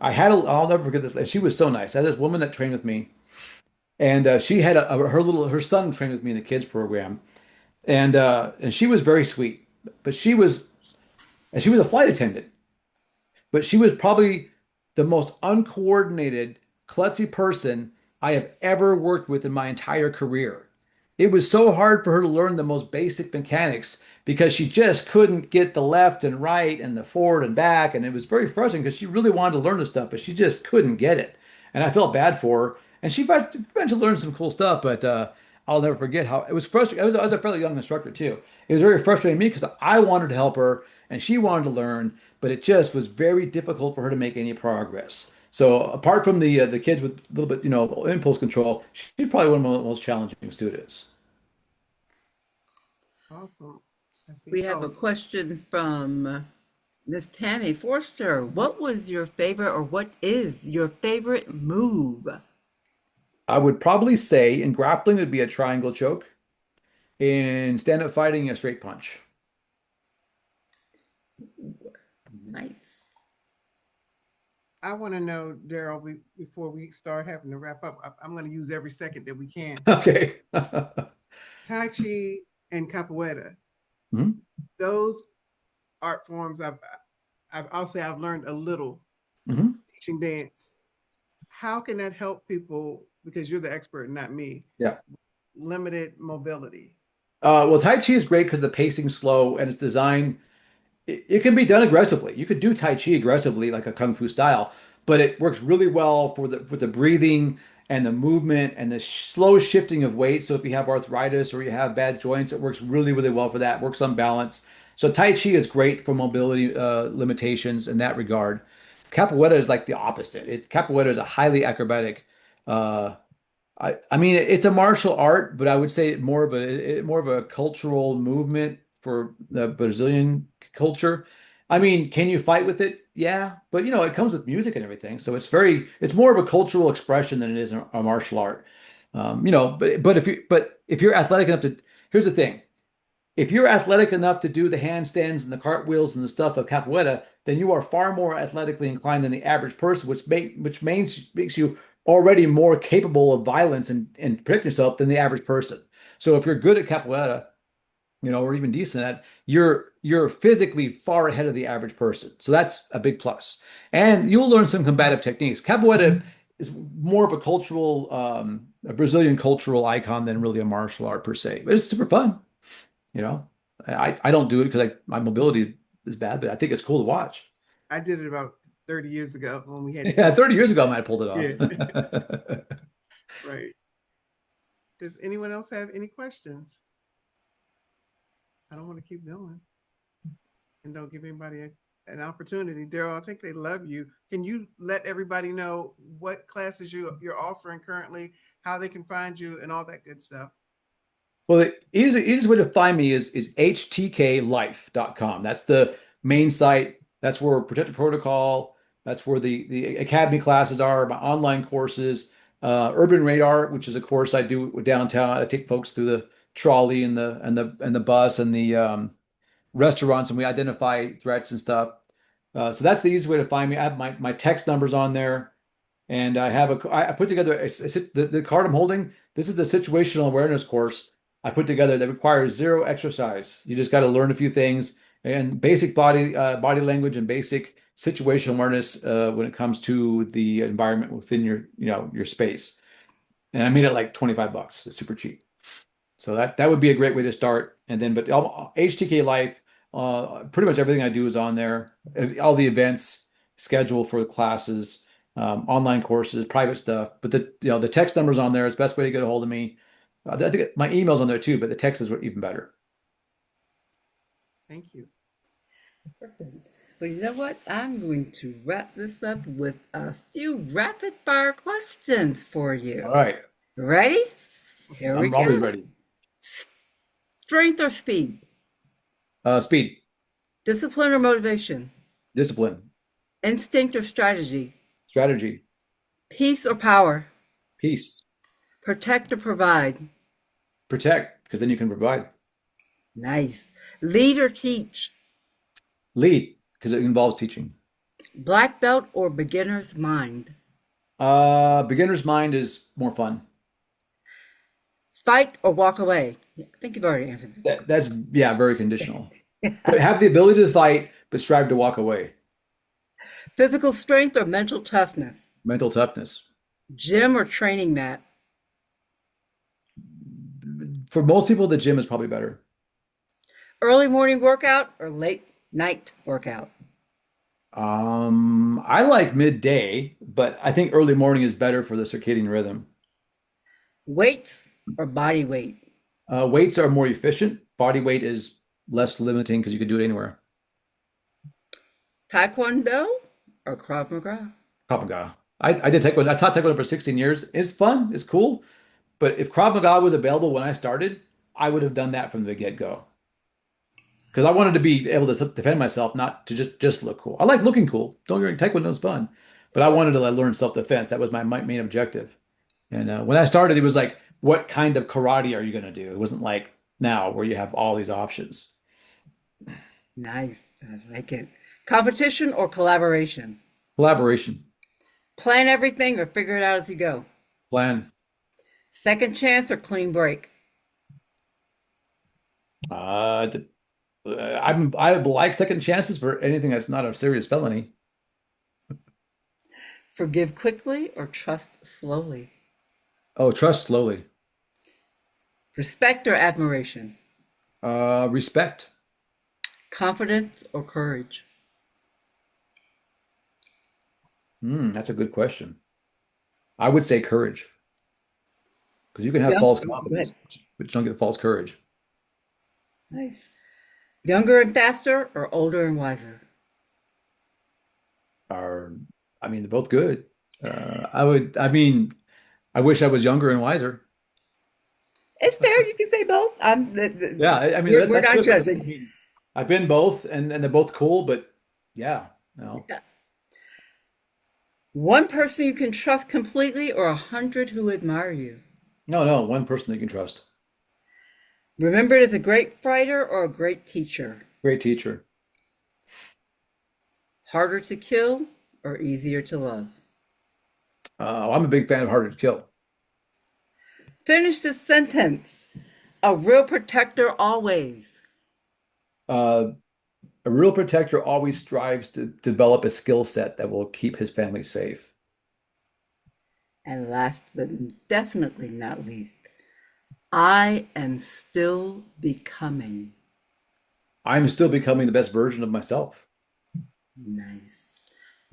Speaker 3: I'll never forget this. She was so nice. I had this woman that trained with me, and she had her son trained with me in the kids program, and she was very sweet, but she was a flight attendant, but she was probably the most uncoordinated, klutzy person I have ever worked with in my entire career. It was so hard for her to learn the most basic mechanics because she just couldn't get the left and right and the forward and back. And it was very frustrating because she really wanted to learn this stuff, but she just couldn't get it. And I felt bad for her. And she eventually learned some cool stuff, but I'll never forget how it was frustrating. I was a fairly young instructor too. It was very frustrating to me because I wanted to help her and she wanted to learn, but it just was very difficult for her to make any progress. So apart from the kids with a little bit, impulse control, she's probably one of the most challenging students.
Speaker 5: Awesome. I see.
Speaker 2: We have a
Speaker 5: Oh,
Speaker 2: question from Miss Tammy Forster. What was your favorite, or what is your favorite move?
Speaker 3: I would probably say in grappling would be a triangle choke, in stand-up fighting a straight punch.
Speaker 2: Nice.
Speaker 5: I want to know, Darryl, before we start having to wrap up, I'm going to use every second that we can.
Speaker 3: Okay.
Speaker 5: Tai Chi and Capoeira,
Speaker 3: Mhm.
Speaker 5: those art forms I'll say I've learned a little
Speaker 3: Mhm.
Speaker 5: teaching dance. How can that help people? Because you're the expert, not me.
Speaker 3: Yeah.
Speaker 5: Limited mobility.
Speaker 3: Well, Tai Chi is great because the pacing's slow and it's designed. It can be done aggressively. You could do Tai Chi aggressively, like a Kung Fu style, but it works really well for the breathing and the movement and the slow shifting of weight. So if you have arthritis or you have bad joints, it works really, really well for that. It works on balance. So Tai Chi is great for mobility limitations in that regard. Capoeira is like the opposite. Capoeira is a highly acrobatic. Uh, I mean, it's a martial art, but I would say more of a cultural movement for the Brazilian culture. I mean, can you fight with it? Yeah, but it comes with music and everything, so it's more of a cultural expression than it is a martial art. But if you're athletic enough to, here's the thing. If you're athletic enough to do the handstands and the cartwheels and the stuff of capoeira, then you are far more athletically inclined than the average person, which makes you already more capable of violence and protect yourself than the average person. So if you're good at capoeira, or even decent at, you're physically far ahead of the average person. So that's a big plus. And you'll learn some combative techniques. Capoeira is more of a Brazilian cultural icon than really a martial art per se. But it's super fun. You know, I don't do it because my mobility is bad, but I think it's cool to watch.
Speaker 5: I did it about 30 years ago when we had to
Speaker 3: Yeah,
Speaker 5: teach.
Speaker 3: 30 years ago I might have pulled it
Speaker 5: Yeah,
Speaker 3: off.
Speaker 5: right. Does anyone else have any questions? I don't want to keep going and don't give anybody an opportunity. Darryl, I think they love you. Can you let everybody know what classes you're offering currently, how they can find you, and all that good stuff?
Speaker 3: Well, the easiest way to find me is htklife.com. That's the main site. That's where Protected Protocol, that's where the academy classes are, my online courses, Urban Radar, which is a course I do downtown. I take folks through the trolley and the bus and the restaurants, and we identify threats and stuff. So that's the easiest way to find me. I have my text numbers on there. And I put together the card I'm holding. This is the situational awareness course I put together that requires zero exercise. You just got to learn a few things and basic body language and basic situational awareness when it comes to the environment within your space. And I made it like $25. It's super cheap. So that would be a great way to start. And then, but HTK Life, pretty much everything I do is on there. All the events, schedule for the classes, online courses, private stuff. But the text numbers on there is the best way to get a hold of me. I think my email's on there too, but the text is even better.
Speaker 5: Thank you.
Speaker 2: Well, you know what? I'm going to wrap this up with a few rapid fire questions for you.
Speaker 3: All right,
Speaker 2: Ready? Here we
Speaker 3: I'm always
Speaker 2: go.
Speaker 3: ready.
Speaker 2: Strength or speed?
Speaker 3: Speed,
Speaker 2: Discipline or motivation?
Speaker 3: discipline,
Speaker 2: Instinct or strategy?
Speaker 3: strategy,
Speaker 2: Peace or power?
Speaker 3: peace,
Speaker 2: Protect or provide?
Speaker 3: protect, because then you can provide.
Speaker 2: Nice. Lead or teach?
Speaker 3: Lead, because it involves teaching.
Speaker 2: Black belt or beginner's mind?
Speaker 3: Beginner's mind is more fun.
Speaker 2: Fight or walk away? Yeah, I think you've already answered that.
Speaker 3: That's yeah, very conditional. But have the ability to fight, but strive to walk away.
Speaker 2: Physical strength or mental toughness?
Speaker 3: Mental toughness.
Speaker 2: Gym or training mat?
Speaker 3: For most people, the gym is probably better.
Speaker 2: Early morning workout or late night workout?
Speaker 3: I like midday, but I think early morning is better for the circadian rhythm.
Speaker 2: Weights or body weight?
Speaker 3: Weights are more efficient. Body weight is less limiting because you can do it anywhere.
Speaker 2: Taekwondo or Krav Maga?
Speaker 3: Krav Maga. I did taekwondo. I taught taekwondo for 16 years. It's fun. It's cool. But if Krav Maga was available when I started, I would have done that from the get-go. Because I wanted to be able to defend myself, not to just look cool. I like looking cool. Don't get me wrong, taekwondo is fun, but I wanted to learn self-defense. That was my main objective. And when I started, it was like, what kind of karate are you going to do? It wasn't like now where you have all these options.
Speaker 2: Nice. I like it. Competition or collaboration?
Speaker 3: Collaboration,
Speaker 2: Plan everything or figure it out as you go?
Speaker 3: plan.
Speaker 2: Second chance or clean break?
Speaker 3: Uh, d- I like second chances for anything that's not a serious felony.
Speaker 2: Forgive quickly or trust slowly?
Speaker 3: Oh, trust slowly.
Speaker 2: Respect or admiration?
Speaker 3: Respect.
Speaker 2: Confidence or courage?
Speaker 3: That's a good question. I would say courage, because you can have
Speaker 2: Yeah,
Speaker 3: false
Speaker 2: good.
Speaker 3: confidence, but you don't get false courage.
Speaker 2: Nice. Younger and faster or older and wiser?
Speaker 3: Are I mean, they're both good. I mean, I wish I was younger and wiser.
Speaker 2: It's fair. You can say both.
Speaker 3: Yeah, I mean
Speaker 2: We're
Speaker 3: that's
Speaker 2: not
Speaker 3: good. But I
Speaker 2: judging.
Speaker 3: mean, I've been both, and they're both cool. But yeah, no,
Speaker 2: Yeah. One person you can trust completely, or 100 who admire you.
Speaker 3: no, one person you can trust.
Speaker 2: Remembered as a great fighter or a great teacher.
Speaker 3: Great teacher.
Speaker 2: Harder to kill or easier to love.
Speaker 3: I'm a big fan of Harder to Kill.
Speaker 2: Finish the sentence. A real protector always.
Speaker 3: Uh, a real protector always strives to develop a skill set that will keep his family safe.
Speaker 2: And last but definitely not least, I am still becoming.
Speaker 3: I'm still becoming the best version of myself.
Speaker 2: Nice.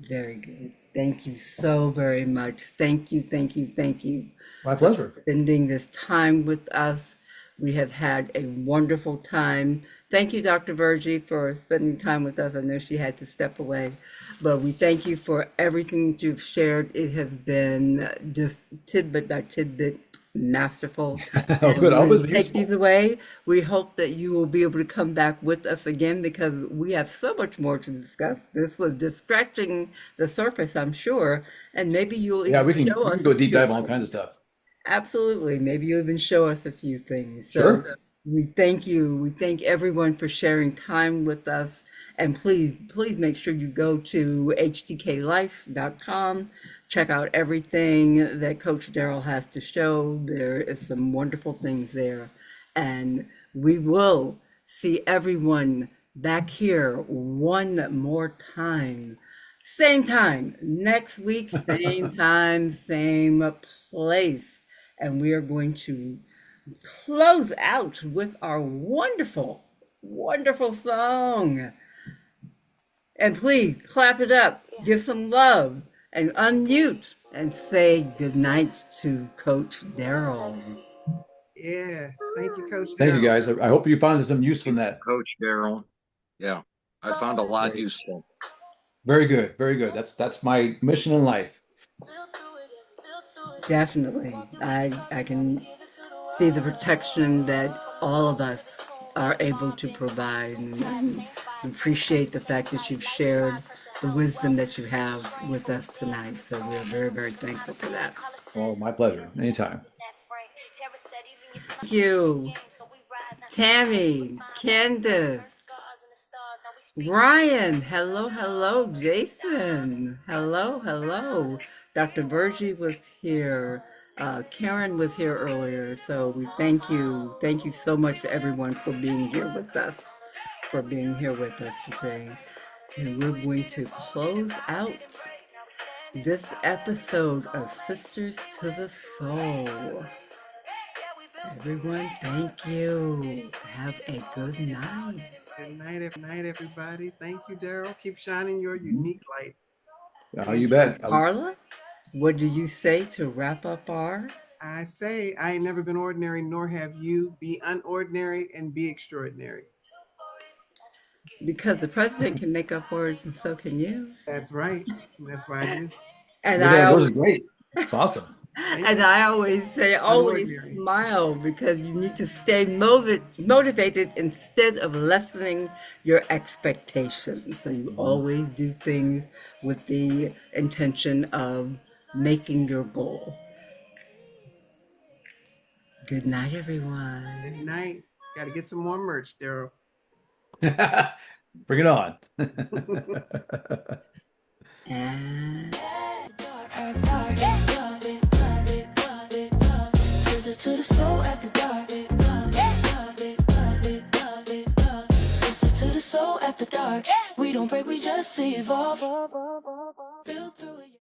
Speaker 2: Very good. Thank you so very much. Thank you, thank you, thank you
Speaker 3: My
Speaker 2: for
Speaker 3: pleasure.
Speaker 2: spending this time with us. We have had a wonderful time. Thank you, Dr. Virgie, for spending time with us. I know she had to step away, but we thank you for everything that you've shared. It has been just tidbit by tidbit masterful.
Speaker 3: Oh,
Speaker 2: And
Speaker 3: good. I hope
Speaker 2: when
Speaker 3: it's
Speaker 2: we take these
Speaker 3: useful.
Speaker 2: away, we hope that you will be able to come back with us again because we have so much more to discuss. This was just scratching the surface, I'm sure, and maybe you'll
Speaker 3: Yeah,
Speaker 2: even show
Speaker 3: we can
Speaker 2: us a
Speaker 3: go deep
Speaker 2: few
Speaker 3: dive on all kinds of
Speaker 2: things.
Speaker 3: stuff.
Speaker 2: Absolutely. Maybe you'll even show us a few things. So
Speaker 3: Sure.
Speaker 2: we thank you. We thank everyone for sharing time with us. And please make sure you go to htklife.com. Check out everything that Coach Darryl has to show. There is some wonderful things there. And we will see everyone back here one more time next week, same time, same place. And we are going to close out with our wonderful, wonderful song. And please clap it up, give some love, and unmute and say goodnight to Coach Darryl.
Speaker 5: Yeah. Thank you, Coach
Speaker 3: Thank you,
Speaker 5: Darrell.
Speaker 3: guys. I hope you found some use from
Speaker 6: you,
Speaker 3: that.
Speaker 6: Coach Darrell. Yeah, I found a lot
Speaker 3: Great.
Speaker 6: useful.
Speaker 3: Very good. Very good. That's my mission in life.
Speaker 2: Definitely. I can see the protection that all of us are able to provide and appreciate the fact that you've shared the wisdom that you have with us tonight. So we're very, very thankful for that.
Speaker 3: Oh, my pleasure. Anytime.
Speaker 2: Thank you, Tammy, Candace, Ryan. Hello, hello, Jason. Hello, hello. Dr. Virgie was here. Karen was here earlier. So we thank you. Thank you so much to everyone for being here with us, for being here with us today. And we're going to close out this episode of Sisters to the Soul. Everyone, thank you. Have a good night.
Speaker 5: Good night, everybody. Thank you, Darrell. Keep shining your unique light. We
Speaker 3: You
Speaker 5: enjoy
Speaker 3: bet.
Speaker 5: you.
Speaker 2: Carla, what do you say to wrap up our?
Speaker 5: I say, I ain't never been ordinary, nor have you. Be unordinary and be extraordinary.
Speaker 2: Because the president can make up words and so can you.
Speaker 5: That's right. That's why I do.
Speaker 2: And
Speaker 3: Your
Speaker 2: I
Speaker 3: damn yours is
Speaker 2: always
Speaker 3: great. It's awesome.
Speaker 5: Thank
Speaker 2: and
Speaker 5: you.
Speaker 2: I always say always
Speaker 5: Unordinary.
Speaker 2: smile because you need to stay motivated instead of lessening your expectations. So you
Speaker 3: Mhm.
Speaker 2: always do things with the intention of making your goal. Good night,
Speaker 5: Good
Speaker 2: everyone.
Speaker 5: night. Got to get some more merch, Darrell.
Speaker 3: Bring it on.
Speaker 2: And
Speaker 1: Scissors to the soul after dark. Scissors to the soul after dark. We don't break, we just evolve. Build through it.